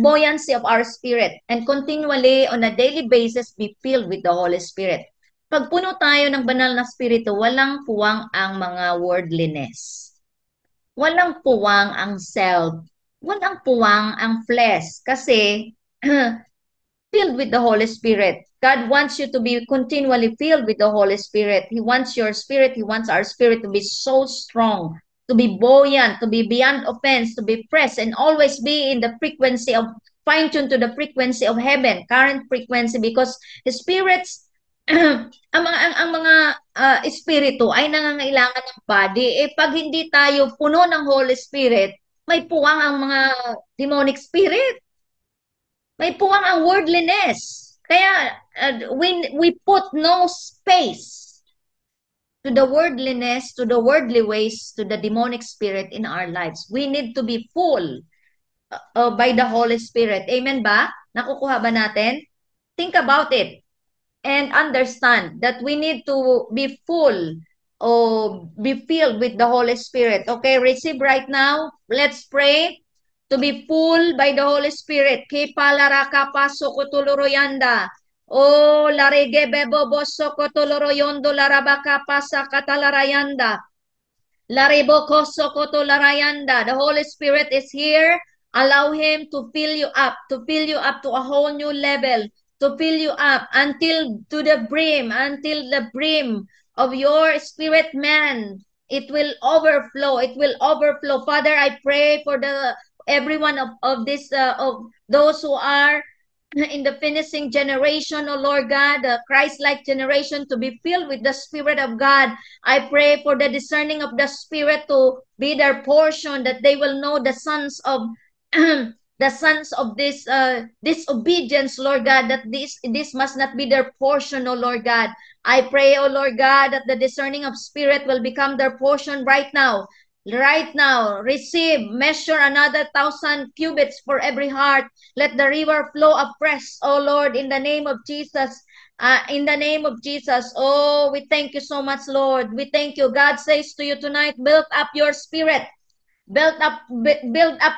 A: buoyancy of our spirit and continually on a daily basis be filled with the Holy Spirit. Pag puno tayo ng banal na spirito, walang puwang ang mga worldliness. Walang puwang ang self. Walang puwang ang flesh. Kasi filled with the Holy Spirit. God wants you to be continually filled with the Holy Spirit. He wants your spirit, He wants our spirit to be so strong, to be buoyant, to be beyond offense, to be fresh, and always be in the frequency of, fine-tuned to the frequency of heaven, current frequency, because the spirits, ang mga espiritu ay nangangailangan ng body. Eh, pag hindi tayo puno ng Holy Spirit, may puwang ang mga demonic spirit. May puwang ang worldliness. Kaya we put no space to the worldliness, to the worldly ways, to the demonic spirit in our lives. We need to be full by the Holy Spirit. Amen ba? Nakukuha ba natin? Think about it and understand that we need to be full or be filled with the Holy Spirit. Okay, receive right now. Let's pray to be full by the Holy Spirit. Kipalaraka pasokotuloroyanda. O larege bebobo sokotoloroyondo larabaka pasakatalarayanda. Lariboko sokoto larayanda. The Holy Spirit is here. Allow Him to fill you up to a whole new level, to fill you up until to the brim, until the brim of your spirit man. It will overflow. It will overflow. Father, I pray for the everyone of this of those who are in the finishing generation, O Lord God, the Christ-like generation, to be filled with the Spirit of God. I pray for the discerning of the Spirit to be their portion, that they will know the sons of the sons of this disobedience, Lord God, that this must not be their portion, O Lord God. I pray, O Lord God, that the discerning of spirit will become their portion right now. Right now, receive, measure another 1,000 cubits for every heart. Let the river flow afresh, oh Lord, in the name of Jesus. In the name of Jesus. Oh, we thank you so much, Lord. We thank you. God says to you tonight, build up your spirit. Build up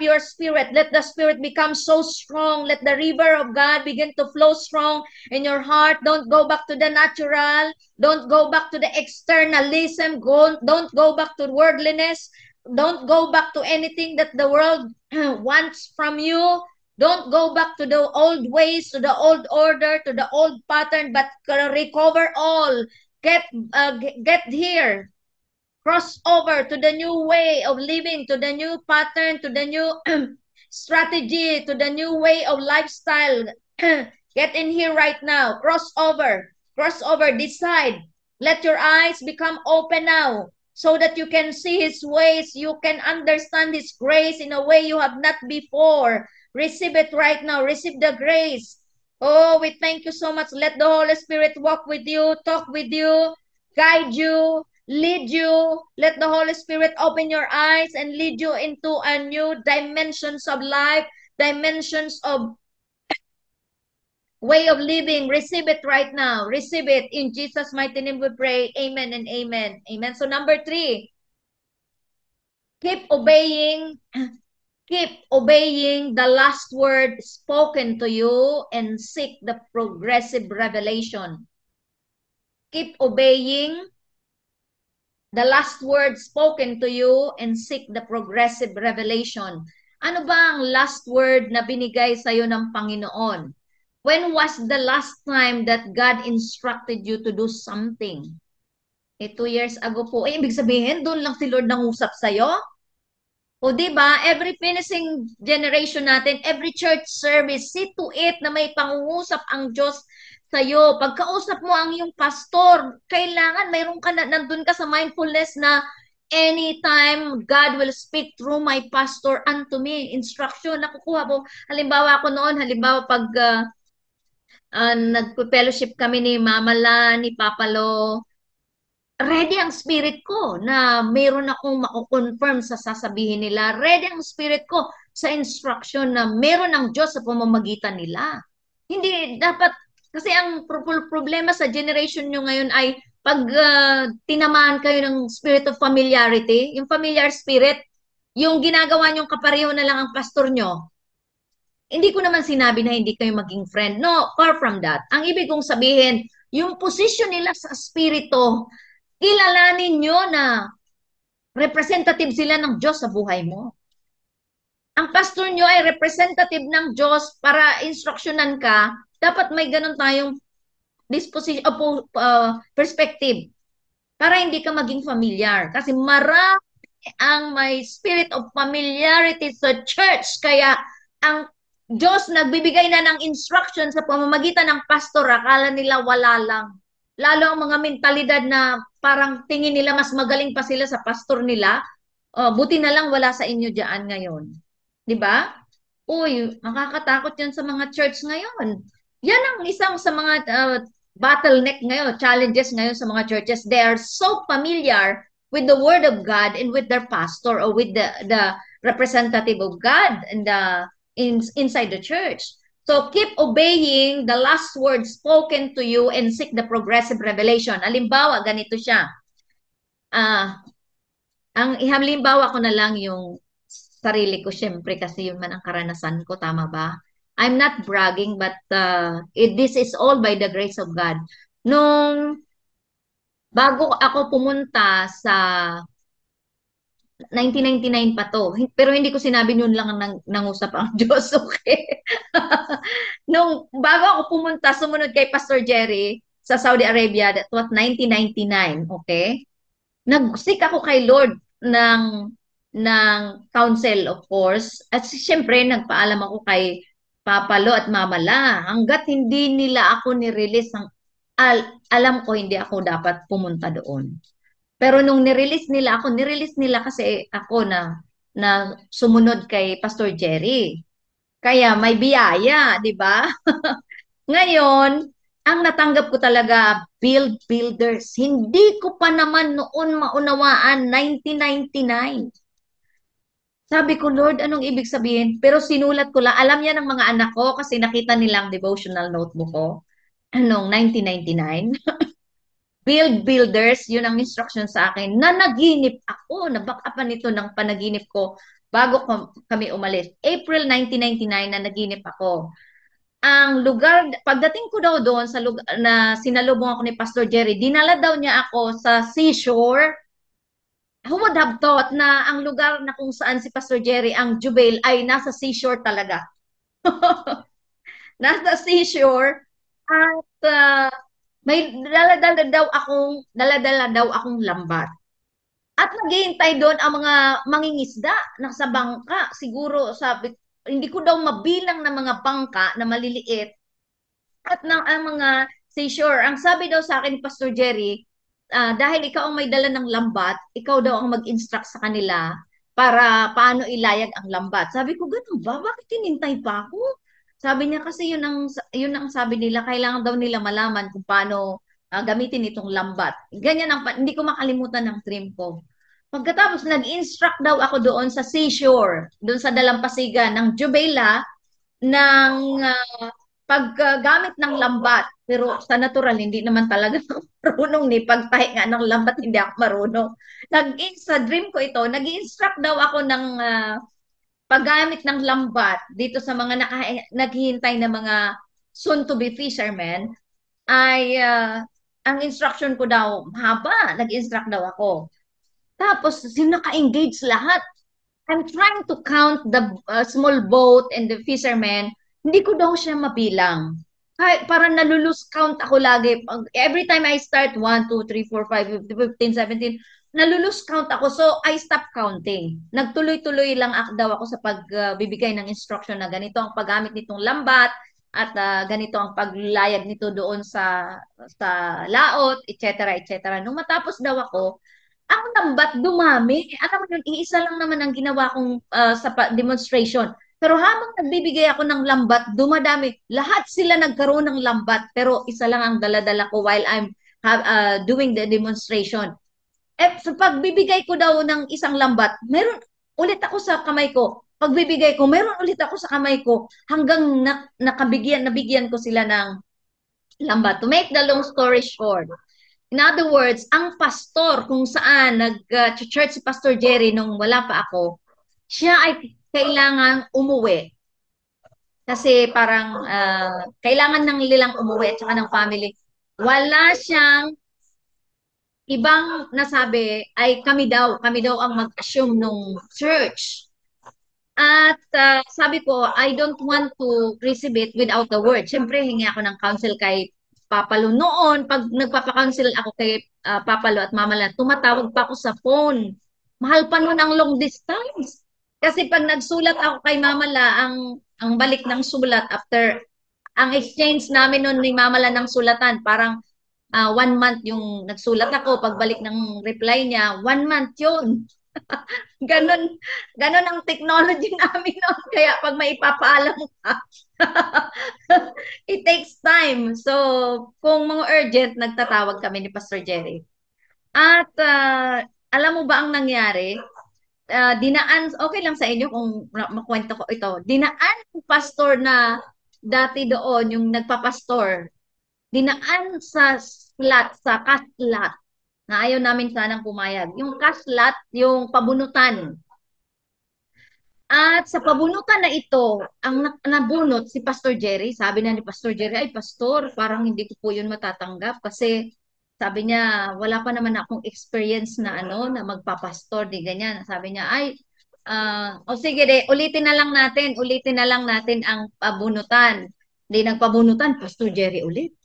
A: your spirit. Let the spirit become so strong. Let the river of God begin to flow strong in your heart. Don't go back to the natural. Don't go back to the externalism. Don't go back to worldliness. Don't go back to anything that the world wants from you. Don't go back to the old ways, to the old order, to the old pattern, but recover all. Get here. Cross over to the new way of living, to the new pattern, to the new strategy, to the new way of lifestyle. Get in here right now. Cross over, decide. Let your eyes become open now so that you can see His ways. You can understand His grace in a way you have not before. Receive it right now. Receive the grace. Oh, we thank you so much. Let the Holy Spirit walk with you, talk with you, guide you, lead you. Let the Holy Spirit open your eyes and lead you into a new dimensions of life, dimensions of way of living. Receive it right now. Receive it. In Jesus' mighty name we pray. Amen and amen. Amen. So number 3, keep obeying the last word spoken to you and seek the progressive revelation. Keep obeying the last word spoken to you and seek the progressive revelation. Ano ba ang last word na binigay sa iyo ng Panginoon? When was the last time that God instructed you to do something? 2 years ago po. Ibig sabihin, doon lang si Lord nangusap sa iyo? O di ba, every finishing generation natin, every church service, see to it na may pangungusap ang Diyos sa'yo. Pagkausap mo ang iyong pastor, kailangan mayroon ka na, nandun ka sa mindfulness na anytime God will speak through my pastor unto me. Instruction, nakukuha mo. Halimbawa ako noon, pag nag-fellowship kami ni Mama La, ni Papa Lo, ready ang spirit ko na mayroon akong mako-confirm sa sasabihin nila. Ready ang spirit ko sa instruction na mayroon ang Diyos sa pamamagitan nila. Hindi dapat, kasi ang problema sa generation nyo ngayon ay pag tinamaan kayo ng spirit of familiarity, yung familiar spirit, yung ginagawa nyong kapareho na lang ang pastor nyo. Hindi ko naman sinabi na hindi kayo maging friend. No, far from that. Ang ibig kong sabihin, yung position nila sa spirito, kilalanin nyo na representative sila ng Diyos sa buhay mo. ang pastor nyo ay representative ng Diyos para instruksyonan ka, dapat may ganun tayong disposition, perspective para hindi ka maging familiar. Kasi marami ang may spirit of familiarity sa church. Kaya ang Diyos nagbibigay na ng instruction sa pamamagitan ng pastor, akala nila wala lang. Lalo ang mga mentalidad na parang tingin nila mas magaling pa sila sa pastor nila. Buti na lang wala sa inyo diyan ngayon. 'Di ba? Uy, makakatakot yan sa mga church ngayon. Yan ang isang sa mga bottleneck ngayon, challenges ngayon sa mga churches. They are so familiar with the word of God and with their pastor or with the representative of God and inside the church. So keep obeying the last word spoken to you and seek the progressive revelation. Halimbawa, ganito siya. Ang ihalimbawa ko na lang yung sarili ko, syempre, kasi yun man ang karanasan ko, tama ba? I'm not bragging, but this is all by the grace of God. Nung bago ako pumunta sa 1999 pa to, pero hindi ko sinabi yun lang nangusap ang Diyos, okay? Nung bago ako pumunta, sumunod kay Pastor Jerry sa Saudi Arabia, that was 1999, okay? Nag-seek ako kay Lord ng counsel, of course. At siyempre, nagpaalam ako kay Papa Lo at Mama La. Hanggat hindi nila ako ni-release, alam ko hindi ako dapat pumunta doon. Pero nung ni-release nila kasi ako na sumunod kay Pastor Jerry. Kaya may biyaya, di ba? Ngayon, ang natanggap ko talaga, builders. Hindi ko pa naman noon maunawaan, 1999. Sabi ko, Lord, anong ibig sabihin? Pero sinulat ko lang. Alam niya ng mga anak ko kasi nakita nilang devotional notebook ko. Anong 1999? Build builders, yun ang instruction sa akin. Nanaginip ako. Nabakapan nito ng panaginip ko bago kami umalis. April 1999, nanaginip ako. Ang lugar, pagdating ko daw doon sa lugar na sinalubong ako ni Pastor Jerry, dinala daw niya ako sa seashore. Who would have thought na ang lugar na kung saan si Pastor Jerry, ang Jubail, ay nasa seashore talaga. Nasa seashore at may daladala daw akong lambat. At naghihintay doon ang mga mangingisda nasa bangka. Siguro sabi, hindi ko daw mabilang na mga bangka na maliliit at ang mga seashore. Ang sabi daw sa akin ni Pastor Jerry, dahil ikaw ang may dala ng lambat, ikaw daw ang mag-instruct sa kanila para paano ilayag ang lambat. Sabi ko, ganun ba? Bakit tinintay pa ako? Sabi niya kasi yun ang sabi nila, kailangan daw nila malaman kung paano gamitin itong lambat. Ganyan hindi ko makalimutan ng dream ko. Pagkatapos, nag-instruct daw ako doon sa seashore, doon sa dalampasigan ng Jubela, ng paggamit ng lambat. Pero sa natural, hindi naman talaga ako marunong ni pagtahi nga ng lambat, hindi ako marunong. Sa dream ko ito, nag-instruct daw ako ng paggamit ng lambat dito sa mga naghihintay na mga soon-to-be fishermen, ay ang instruction ko daw, haba, nag-instruct daw ako. Tapos, naka-engage lahat. I'm trying to count the small boat and the fishermen. Hindi ko daw siya mabilang. Kahit parang nalulose count ako lagi. Every time I start, 1, 2, 3, 4, 5, 15, 17, nalulose count ako. So, I stop counting. Nagtuloy-tuloy lang daw ako sa pagbibigay ng instruction na ganito ang paggamit nitong lambat at ganito ang paglayag nito doon sa laot, etc. etc. Nung matapos daw ako, ang lambat dumami. Alam mo yun, iisa lang naman ang ginawa kong sa demonstration. Pero habang nagbibigay ako ng lambat, dumadami. Lahat sila nagkaroon ng lambat, pero isa lang ang daladala ko while I'm doing the demonstration. Sa pagbibigay ko daw ng isang lambat, meron ulit ako sa kamay ko. Pagbibigay ko, meron ulit ako sa kamay ko hanggang nabigyan ko sila ng lambat. To make the long story short, in other words, ang pastor kung saan nag-church si Pastor Jerry nung wala pa ako, siya ay kailangan umuwi. Kasi parang kailangan ng nilang umuwi at saka ng family. Wala siyang ibang nasabi ay kami daw ang mag-assume nung church. At sabi ko, I don't want to receive it without the word. Siyempre, hingi ako ng counsel kay Papa Lu. Noon, pag nagpapa-counsel ako kay Papa Lu at Mama Lu, tumatawag pa ako sa phone. Mahal pa noon ang long distance. Kasi pag nagsulat ako kay Mama La, ang balik ng sulat after, ang exchange namin noon ni Mama La ng sulatan, parang 1 month yung nagsulat ako, pagbalik ng reply niya, 1 month yun. Ganon, ganon ang technology namin noon. Kaya pag may ipapaalam ka, it takes time. So, kung mga urgent, nagtatawag kami ni Pastor Jerry. At alam mo ba ang nangyari? Dinaan, okay lang sa inyo kung makwento ko ito. Dinaan yung pastor na dati doon, yung nagpapastor, dinaan sa slot, sa kaslat, na ayaw namin sanang pumayag. Yung kaslat, yung pabunutan. At sa pabunutan na ito, ang nabunot si Pastor Jerry, sabi na ni Pastor Jerry, ay Pastor, parang hindi ko po yun matatanggap kasi sabi niya, wala pa naman akong experience na ano, na magpapastor, di ganyan. Sabi niya, ay, o sige de, ulitin na lang natin ang pabunutan. Di nagpabunutan, Pastor Jerry ulit.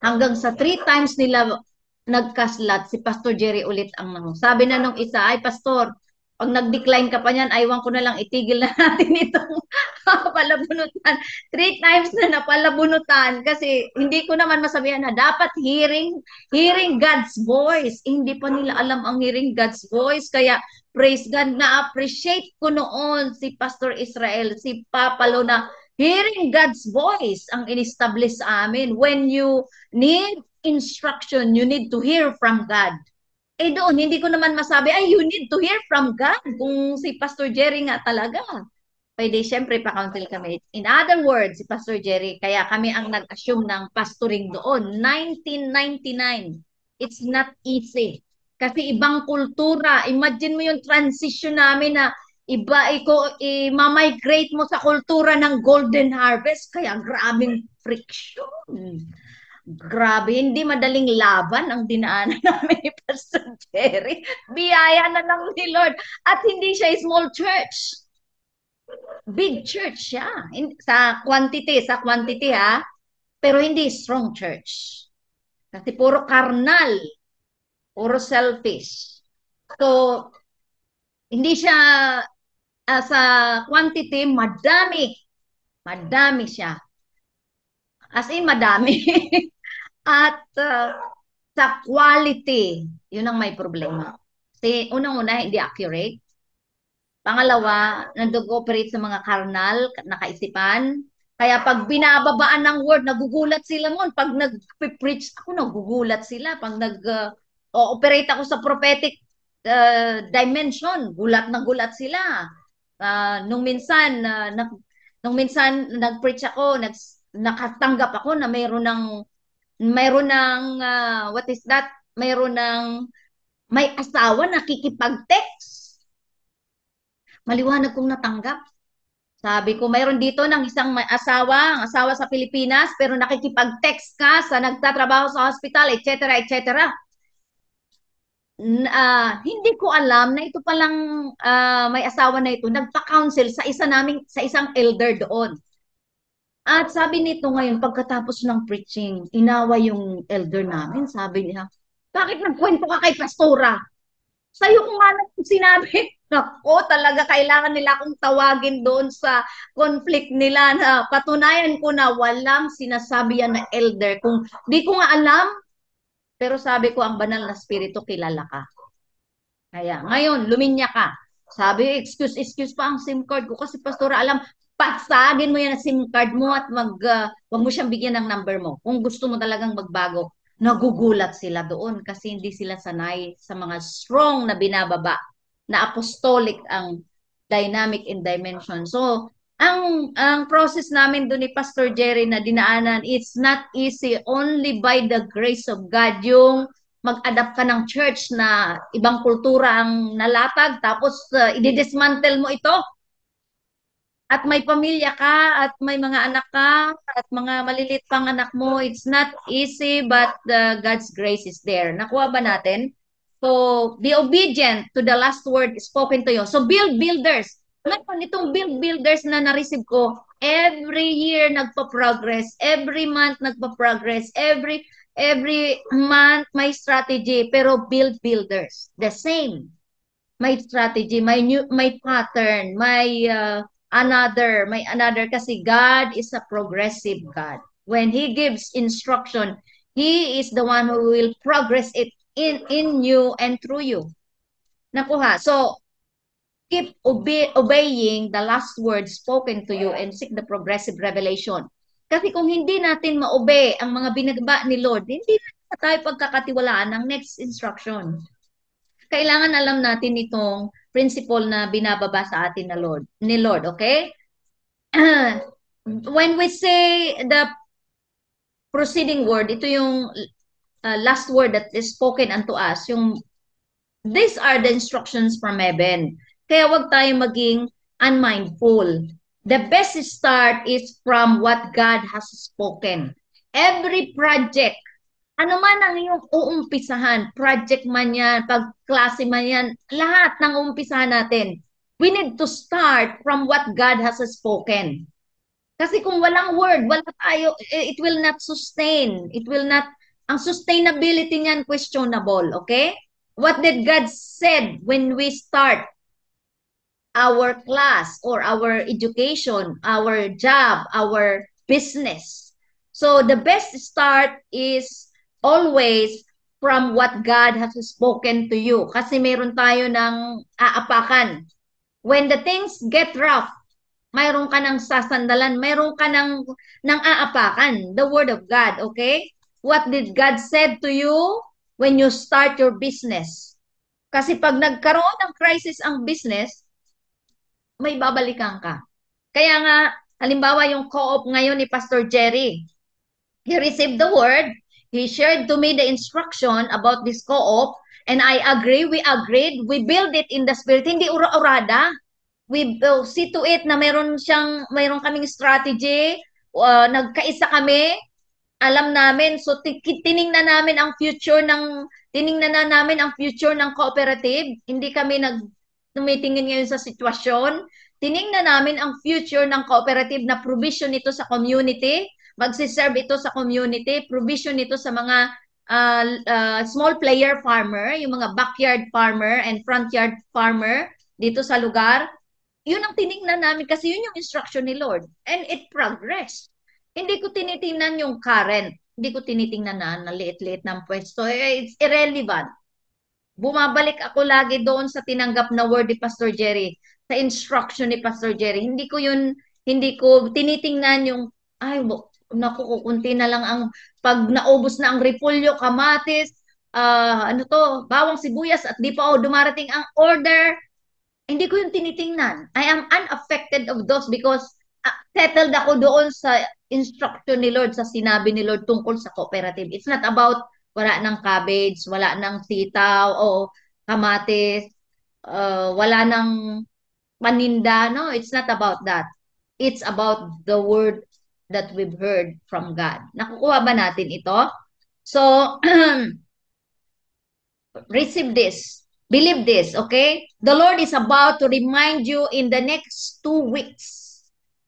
A: Hanggang sa 3 times nila nagkaslat, si Pastor Jerry ulit ang sabi na nung isa, ay Pastor, pag nag-decline ka pa niyan, aywan ko na lang, itigil na natin itong palabunutan. 3 times na napalabunutan kasi hindi ko naman masabihan na dapat hearing God's voice. Hindi pa nila alam ang hearing God's voice. Kaya praise God, na-appreciate ko noon si Pastor Israel, si Papa Lo na hearing God's voice ang in-establish sa amin. When you need instruction, you need to hear from God. Eh doon, hindi ko naman masabi, ay, you need to hear from God. Kung si Pastor Jerry nga talaga. Pwede, syempre, pa-counsel kami. In other words, si Pastor Jerry, kaya kami ang nag-assume ng pastoring doon. 1999. It's not easy. Kasi ibang kultura. Imagine mo yung transition namin na iba, i-migrate mo sa kultura ng Golden Harvest. Kaya grabing friction. Grabe, hindi madaling laban ang dinaanan namin ni Pastor Jerry. Biyaya na lang ni Lord. At hindi siya small church. Big church siya. Sa quantity ha. Pero hindi strong church. Kasi puro carnal. Puro selfish. So, hindi siya sa quantity, madami. Madami siya. As in, madami. At sa quality, yun ang may problema. Kasi unang-una, hindi accurate. Pangalawa, nag-operate sa mga carnal na kaisipan. Kaya pag binababaan ng word, nagugulat sila mo. Pag nag-preach ako, nagugulat sila. Pag nag-operate ako sa prophetic dimension, gulat na gulat sila. Nung minsan nag-preach ako, nakatanggap ako na mayroon ng what is that? May asawa nakikipag-text. Maliwanag kong natanggap. Sabi ko, mayroon dito ng isang may asawa, ang asawa sa Pilipinas, pero nakikipag-text ka sa nagtatrabaho sa hospital, etc., etc. Hindi ko alam na ito palang may asawa na ito, nagpa-counsel sa isang elder doon. At sabi nito ngayon, pagkatapos ng preaching, inawa yung elder namin. Sabi niya, bakit nagkwento ka kay pastora? Sa'yo ko nga lang sinabi. Nako, talaga kailangan nila akong tawagin doon sa conflict nila na patunayan ko na walang sinasabi yan na elder. Kung di ko nga alam, pero sabi ko, ang banal na spirito, kilala ka. Kaya ngayon, luminya ka. Sabi, excuse pa ang SIM card ko kasi pastora, alam, pasagin mo yan ang SIM card mo at wag mo siyang bigyan ng number mo. Kung gusto mo talagang magbago, nagugulat sila doon kasi hindi sila sanay sa mga strong na binababa na apostolic ang dynamic in dimension. So, ang process namin doon ni Pastor Jerry na dinaanan, it's not easy, only by the grace of God yung mag-adapt ka ng church na ibang kultura ang nalatag tapos i-dismantle mo ito at may pamilya ka at may mga anak ka at mga malilit pang anak mo, it's not easy but God's grace is there. Nakuha ba natin? So, be obedient to the last word spoken to you. So, builders. Ngayon, itong builders na na-receive ko, every year nagpa-progress, every month nagpa-progress, every month may strategy, pero builders, the same. May strategy, may pattern, may another kasi God is a progressive God. When He gives instruction, He is the one who will progress it in you and through you. Nakuha. So, keep obeying the last word spoken to you and seek the progressive revelation. Kasi kung hindi natin ma-obey ang mga binagba ni Lord, hindi na tayo pagkakatiwalaan ng next instruction. Kailangan alam natin itong principle na binababa sa atin ni Lord, okay? When we say the proceeding word, ito yung last word that is spoken unto us, yung these are the instructions from heaven. Kaya wag tayo maging unmindful. The best start is from what God has spoken. Every project, ano man ang iyong uumpisahan, project man yan, pagklase man yan, lahat ng uumpisahan natin, we need to start from what God has spoken. Kasi kung walang word, wala tayo, it will not sustain. It will not, ang sustainability niyan questionable, okay? What did God said when we start our class or our education, our job, our business? So the best start is always from what God has spoken to you. Kasi meron tayo ng aapakan. When the things get rough, mayroon ka ng sasandalan, mayroon ka ng aapakan, the word of God, okay? What did God said to you when you start your business? Kasi pag nagkaroon ng crisis ang business, may babalikan ka. Kaya nga, halimbawa yung co-op ngayon ni Pastor Jerry, he received the word, he shared to me the instruction about this co-op, and I agree, we agreed, we build it in the spirit, hindi ura-urada. We see to it na mayroon kaming strategy, nagkaisa kami, alam namin, so tiningnan namin ang future ng cooperative, hindi kami tumitingin ngayon sa sitwasyon, tiningnan namin ang future ng cooperative na provision nito sa community, magsiserve ito sa community, provision nito sa mga small player farmer, yung mga backyard farmer and front yard farmer dito sa lugar. Yun ang tiningnan namin kasi yun yung instruction ni Lord. And it progressed. Hindi ko tinitingnan yung current. Hindi ko tinitingnan na liit-liit ng pwesto. It's irrelevant. Bumabalik ako lagi doon sa tinanggap na word ni Pastor Jerry, sa instruction ni Pastor Jerry. Hindi ko tinitingnan yung, ay, naku, kukunti na lang ang, pag naubos na ang repolyo, kamatis, bawang sibuyas, at di pa dumarating ang order, hindi ko yung tinitingnan. I am unaffected of those because settled ako doon sa instruction ni Lord, sa sinabi ni Lord tungkol sa cooperative. It's not about wala ng cabbage, wala ng sitaw o kamatis, wala ng paninda. No, it's not about that. It's about the word that we've heard from God. Nakukuha ba natin ito? So, receive this. Believe this, okay? The Lord is about to remind you in the next 2 weeks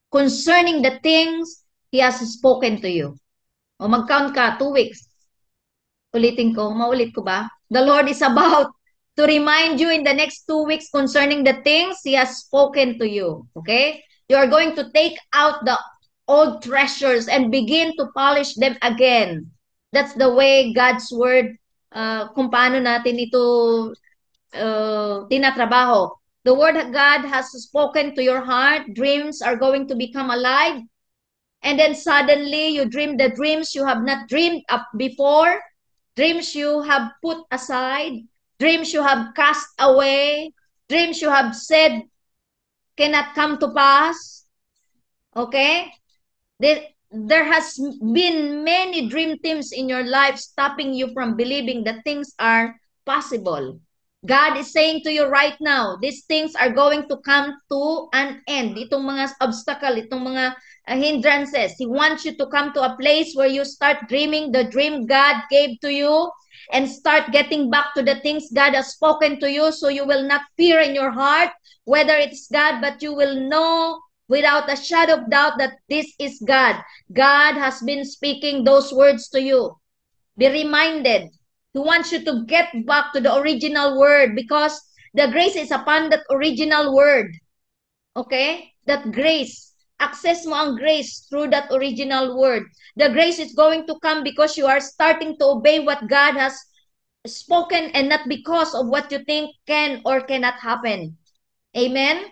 A: concerning the things He has spoken to you. O mag-count ka, 2 weeks. Ulitin ko, maulit ko ba? The Lord is about to remind you in the next 2 weeks concerning the things He has spoken to you. Okay? You are going to take out the old treasures and begin to polish them again. That's the way God's word, kung paano natin ito tinatrabaho. The word of God has spoken to your heart. Dreams are going to become alive. And then suddenly you dream the dreams you have not dreamed up before. Dreams you have put aside. Dreams you have cast away. Dreams you have said cannot come to pass. Okay? There has been many dream teams in your life stopping you from believing that things are possible. God is saying to you right now, these things are going to come to an end. Itong mga obstacle, itong mga hindrances. He wants you to come to a place where you start dreaming the dream God gave to you and start getting back to the things God has spoken to you, so you will not fear in your heart whether it's God, but you will know without a shadow of doubt that this is God. God has been speaking those words to you. Be reminded. He wants you to get back to the original word because the grace is upon that original word. Okay? That grace. Access mo ang grace through that original word. The grace is going to come because you are starting to obey what God has spoken and not because of what you think can or cannot happen. Amen?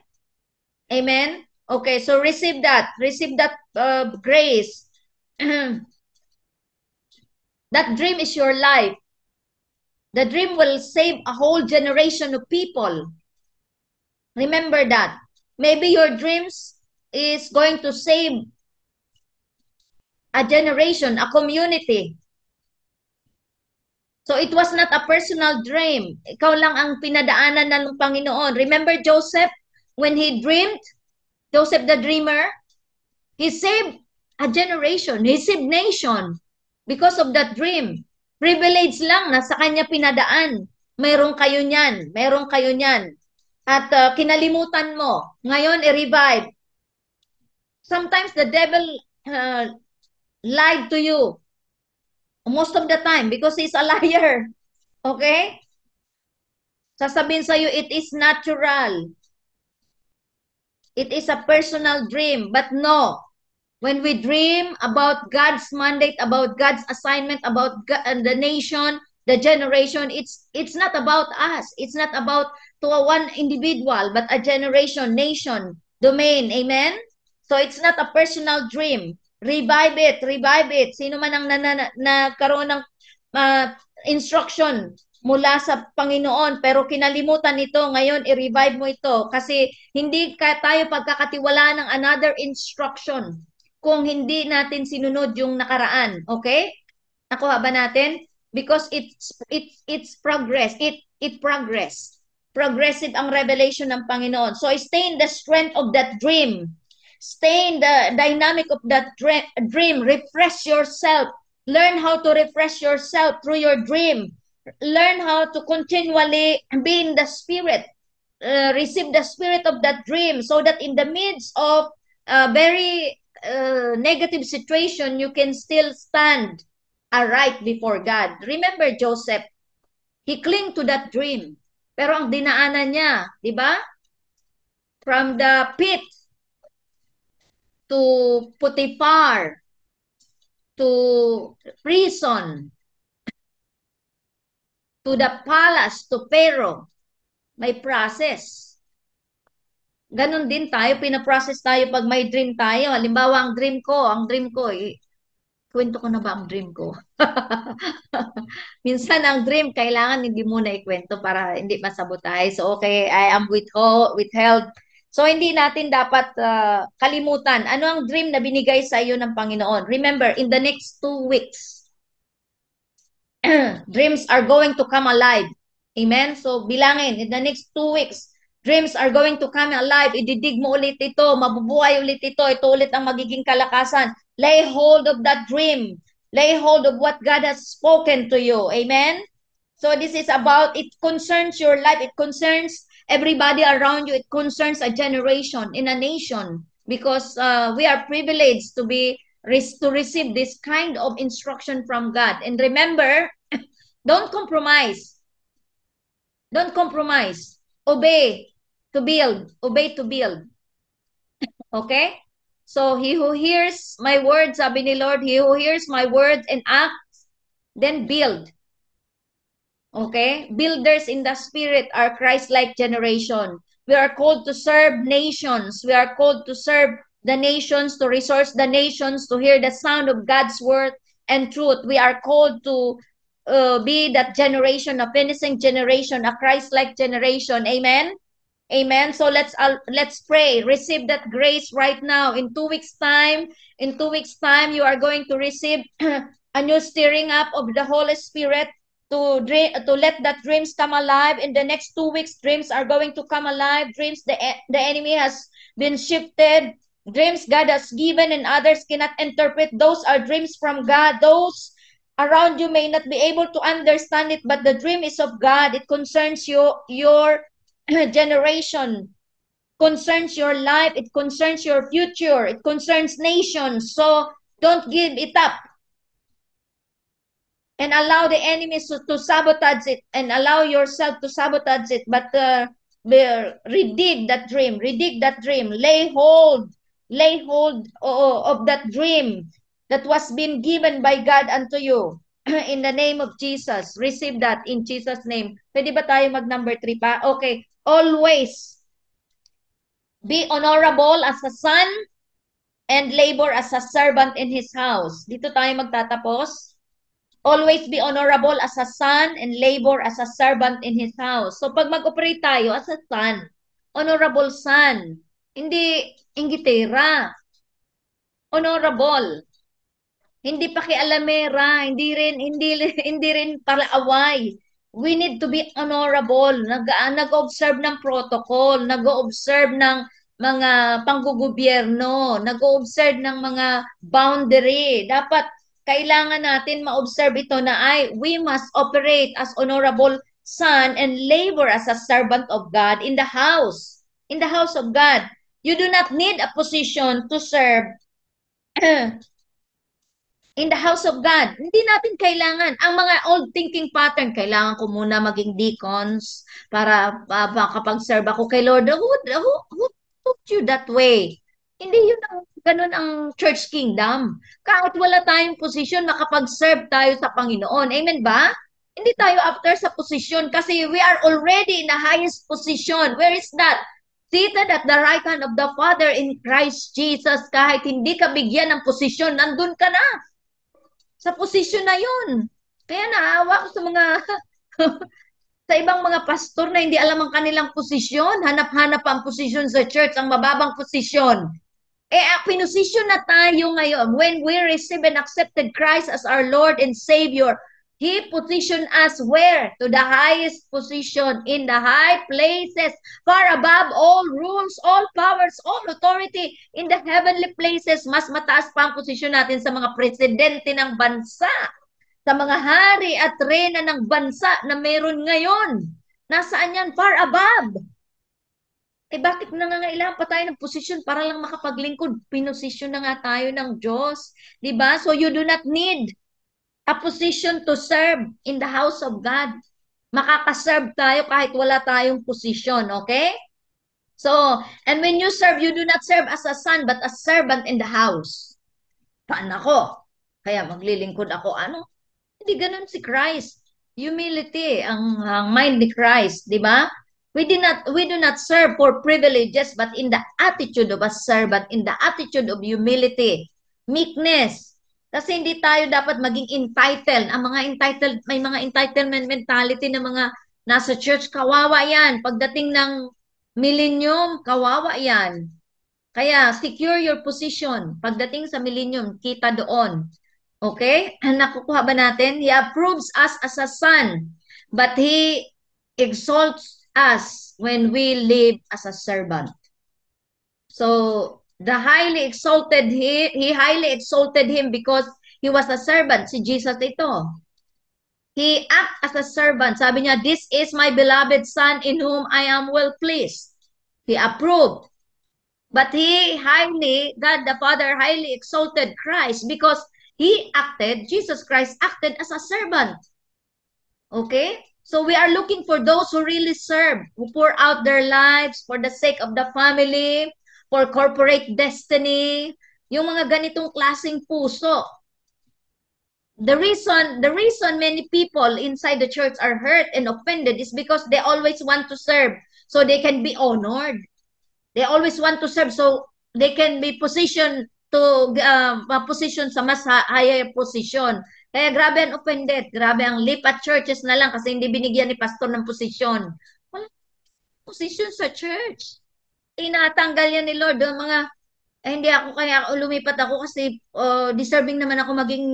A: Amen? Okay, so receive that. Receive that grace. That dream is your life. The dream will save a whole generation of people. Remember that. Maybe your dreams is going to save a generation, a community. So it was not a personal dream. Ikaw lang ang pinadaanan ng Panginoon. Remember Joseph, when he dreamed, Joseph the dreamer, he saved a generation. He saved nation because of that dream. Privilege lang na sa kanya pinadaan. Mayroon kayo niyan. Mayroon kayo niyan. At kinalimutan mo. Ngayon, i-revive. Sometimes the devil lied to you. Most of the time because he's a liar. Okay? Sasabihin sa'yo, it is natural. It is a personal dream. But no. When we dream about God's mandate, about God's assignment, about God, the nation, the generation, it's not about us. It's not about to a one individual, but a generation, nation, domain. Amen? So it's not a personal dream. Revive it, revive it. Sino man ang nagkaroon ng instruction mula sa Panginoon pero kinalimutan nito, ngayon i-revive mo ito kasi hindi tayo pagkakatiwalaan ng another instruction kung hindi natin sinunod yung nakaraan. Okay? Nakuha ba natin? Because it's progress. It progress. Progressive ang revelation ng Panginoon. So stay in the strength of that dream. Stay in the dynamic of that dream. Refresh yourself. Learn how to refresh yourself through your dream. Learn how to continually be in the spirit. Receive the spirit of that dream so that in the midst of very negative situation, you can still stand aright before God. Remember Joseph, he clung to that dream. Pero ang dinaanan niya, di ba? From the pit to Potiphar, to prison, to the palace, to Pharaoh, may process. Ganon din tayo, pinaprocess tayo pag may dream tayo. Halimbawa, ang dream ko, kwento ko na ba ang dream ko? Minsan ang dream, kailangan hindi muna ikwento para hindi masabotahe. So, okay, I am withheld. So, hindi natin dapat kalimutan. Ano ang dream na binigay sa iyo ng Panginoon? Remember, in the next 2 weeks, dreams are going to come alive. Amen? So, bilangin, in the next 2 weeks, dreams are going to come alive. Ididig mo ulit ito, mabubuhay ulit ito. Ito ulit ang magiging kalakasan. Lay hold of that dream. Lay hold of what God has spoken to you. Amen? So this is about, it concerns your life. It concerns everybody around you. It concerns a generation in a nation because we are privileged to receive this kind of instruction from God. And remember, don't compromise. Don't compromise. Obey to build. Obey to build. Okay? So, he who hears my words, sabi ni Lord, he who hears my words and acts, then build. Okay? Builders in the spirit are Christ-like generation. We are called to serve nations. We are called to serve the nations, to resource the nations, to hear the sound of God's word and truth. We are called to be that generation, a finishing generation, a Christ-like generation. Amen? Amen. So let's pray. Receive that grace right now. In 2 weeks time, you are going to receive a new stirring up of the Holy Spirit to let that dreams come alive. In the next 2 weeks, dreams are going to come alive. Dreams the enemy has been shifted. Dreams God has given and others cannot interpret. Those are dreams from God. Those around you may not be able to understand it, but the dream is of God. It concerns you, your generation, concerns your life, it concerns your future, it concerns nations. So don't give it up and allow the enemies to sabotage it and allow yourself to sabotage it. But redig that dream, lay hold of that dream that was been given by God unto you. In the name of Jesus, receive that in Jesus' name. Pwede ba tayo mag number 3 pa? Okay. Always be honorable as a son and labor as a servant in his house. Dito tayo magtatapos. Always be honorable as a son and labor as a servant in his house. So pag mag-operate tayo as a son, honorable son, hindi inggitera, honorable. Hindi pakialamera, hindi rin palaaway. We need to be honorable. Nag-observe ng protocol, nag-observe ng mga panggugobyerno, nag-observe ng mga boundary. Dapat kailangan natin ma-observe ito na we must operate as honorable son and labor as a servant of God in the house. In the house of God. You do not need a position to serve in the house of God. Hindi natin kailangan. Ang mga old thinking pattern, kailangan ko muna maging deacons para makapag-serve ako kay Lord. Who taught you that way? Hindi yun ganun ang church kingdom. Kahit wala tayong position, makapag-serve tayo sa Panginoon. Amen ba? Hindi tayo after sa position kasi we are already in the highest position. Where is that? Seated at the right hand of the Father in Christ Jesus. Kahit hindi ka bigyan ng posisyon, nandun ka na sa posisyon na yun. Kaya naawa ko sa mga sa ibang mga pastor na hindi alam ang kanilang posisyon, hanap-hanap ang posisyon sa church, ang mababang posisyon. Pinosisyon na tayo ngayon. When we receive and accepted Christ as our Lord and Savior, He positioned us where? To the highest position in the high places, far above all rules, all powers, all authority in the heavenly places. Mas mataas pa ang posisyon natin sa mga presidente ng bansa, sa mga hari at reyna ng bansa na meron ngayon. Nasaan yan? Far above. Bakit nangangailangan pa tayo ng posisyon para lang makapaglingkod? Pinosisyon na nga tayo ng Diyos. Diba? So you do not need a position to serve in the house of God. Makakaserve tayo kahit wala tayong position, okay? So, and when you serve, you do not serve as a son, but as servant in the house. Paano ako? Kaya maglilingkod ako. Ano? Hindi ganun si Christ. Humility, ang mind ni Christ, di ba? We do not serve for privileges, but in the attitude of a servant, in the attitude of humility, meekness. Kasi hindi tayo dapat maging entitled. Ang mga entitled, may mga entitlement mentality ng mga nasa church, kawawa yan. Pagdating ng millennium, kawawa yan. Kaya secure your position. Pagdating sa millennium, kita doon. Okay? Nakukuha ba natin? He approves us as a son, but He exalts us when we live as a servant. So, the highly exalted, He highly exalted Him because He was a servant. Si Jesus ito. He act as a servant. Sabi niya, this is my beloved son in whom I am well pleased. He approved. But God the Father highly exalted Christ because Jesus Christ acted as a servant. Okay? So we are looking for those who really serve, who pour out their lives for the sake of the family, for corporate destiny, yung mga ganitong klaseng puso. The reason many people inside the church are hurt and offended is because they always want to serve so they can be honored. They always want to serve so they can be positioned to position sa mas higher position. Kaya grabe ang offended. Grabe ang lipat churches na lang kasi hindi binigyan ni pastor ng posisyon. Walang posisyon sa church. Tinatanggal yan ni Lord. Mga, hindi ako kaya lumipat ako kasi deserving naman ako maging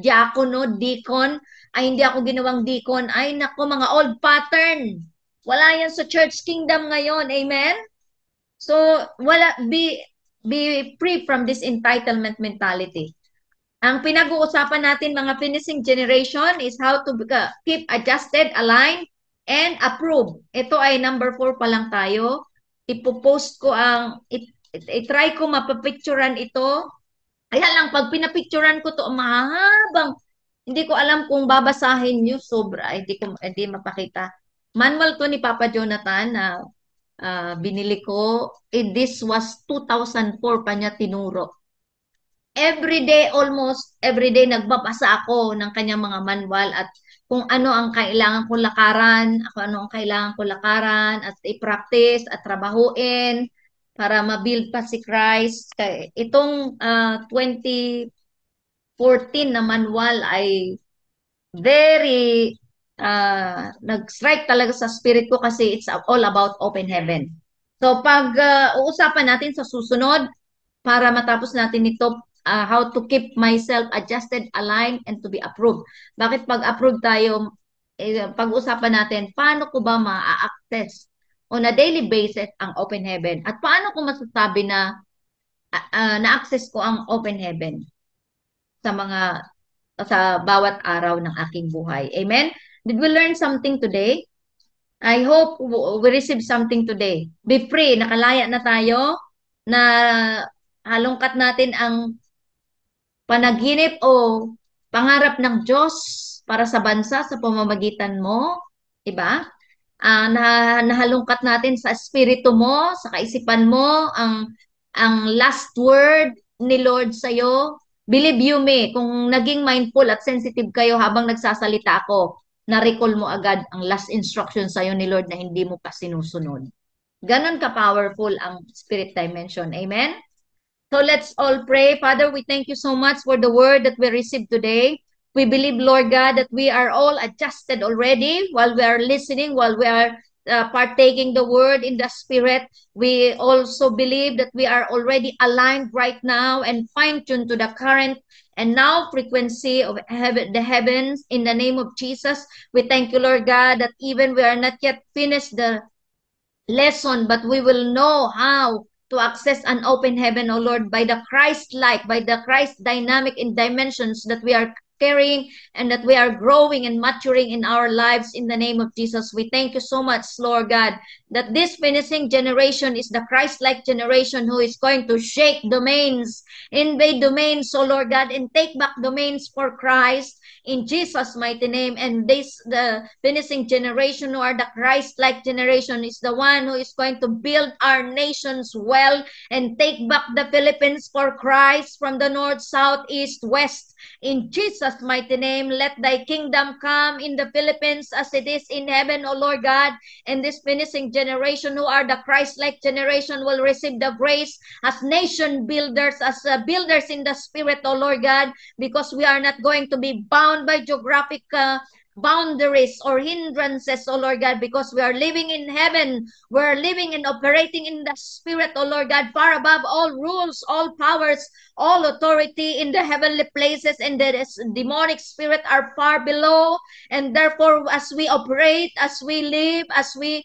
A: diakono, deacon. Hindi ako ginawang deacon. Nako, mga old pattern. Wala yan sa church kingdom ngayon. Amen? So, be free from this entitlement mentality. Ang pinag-uusapan natin mga finishing generation is how to keep adjusted, aligned, and approve. Ito ay number 4 pa lang tayo. Ipopost ko i-try ko mapapicturean ito. Kaya lang, pag pinapicturean ko to, mahabang, hindi ko alam kung babasahin nyo, sobra, hindi mapakita. Manual to ni Papa Jonathan na binili ko. This was 2004 pa niya tinuro. Everyday, almost everyday, nagbabasa ako ng kanyang mga manual at kung ano ang kailangan kong lakaran, at i-practice at trabahuin para ma-build pa si Christ. Itong 2014 na manual ay very nag-strike talaga sa spirit ko kasi it's all about open heaven. So pag uusapan natin sa susunod, para matapos natin ito, how to keep myself adjusted, aligned, and to be approved. Bakit pag approve tayo, pag-usapan natin, paano ko ba ma-access on a daily basis ang open heaven? At paano ko masasabi na na-access ko ang open heaven sa bawat araw ng aking buhay? Amen? Did we learn something today? I hope we receive something today. Be free, nakalaya na tayo na halongkat natin ang panaginip o pangarap ng Diyos para sa bansa sa pamamagitan mo, diba? Nahalungkat natin sa espiritu mo, sa kaisipan mo, ang last word ni Lord sa'yo. Believe you me, kung naging mindful at sensitive kayo habang nagsasalita ako, na-recall mo agad ang last instruction sa'yo ni Lord na hindi mo pa sinusunod. Ganon ka-powerful ang spirit dimension. Amen? So let's all pray. Father, we thank you so much for the word that we received today. We believe, Lord God, that we are all adjusted already while we are listening, while we are partaking the word in the spirit. We also believe that we are already aligned right now and fine-tuned to the current and now frequency of the heavens in the name of Jesus. We thank you, Lord God, that even we are not yet finished the lesson, but we will know how to access an open heaven, O Lord, by the Christ-like, by the Christ dynamic in dimensions that we are carrying and that we are growing and maturing in our lives in the name of Jesus. We thank you so much, Lord God, that this finishing generation is the Christ-like generation who is going to shake domains, invade domains, so Lord God, and take back domains for Christ in Jesus' mighty name. And the finishing generation, who are the Christ-like generation, is the one who is going to build our nations well and take back the Philippines for Christ from the north, south, east, west. In Jesus' mighty name, let thy kingdom come in the Philippines as it is in heaven, O Lord God. And this finishing generation, who are the Christ-like generation, will receive the grace as nation builders, as builders in the spirit, O Lord God, because we are not going to be bound by geographic boundaries or hindrances, O Lord God, because we are living in heaven. We're living and operating in the spirit, O Lord God, far above all rules, all powers, all authority in the heavenly places, and the demonic spirit are far below. And therefore, as we operate, as we live, as we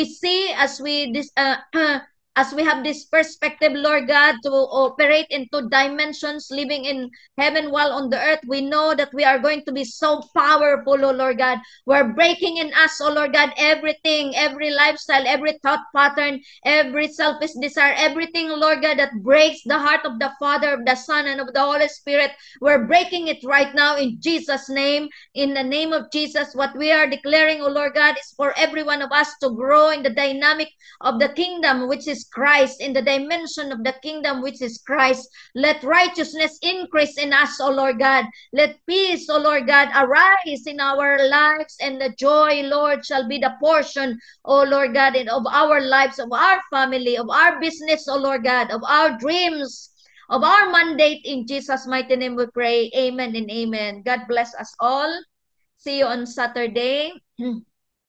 A: see, as we have this perspective, Lord God, to operate into dimensions, living in heaven while on the earth, we know that we are going to be so powerful, oh Lord God. We're breaking in us, oh Lord God, everything, every lifestyle, every thought pattern, every selfish desire, everything, Lord God, that breaks the heart of the Father, of the Son, and of the Holy Spirit. We're breaking it right now in Jesus' name. In the name of Jesus, what we are declaring, oh Lord God, is for every one of us to grow in the dynamic of the kingdom, which is Christ, in the dimension of the kingdom, which is Christ. Let righteousness increase in us, O Lord God. Let peace, O Lord God, arise in our lives, and the joy, Lord, shall be the portion, O Lord God, of our lives, of our family, of our business, O Lord God, of our dreams, of our mandate. In Jesus' mighty name we pray. Amen and amen. God bless us all. See you on Saturday.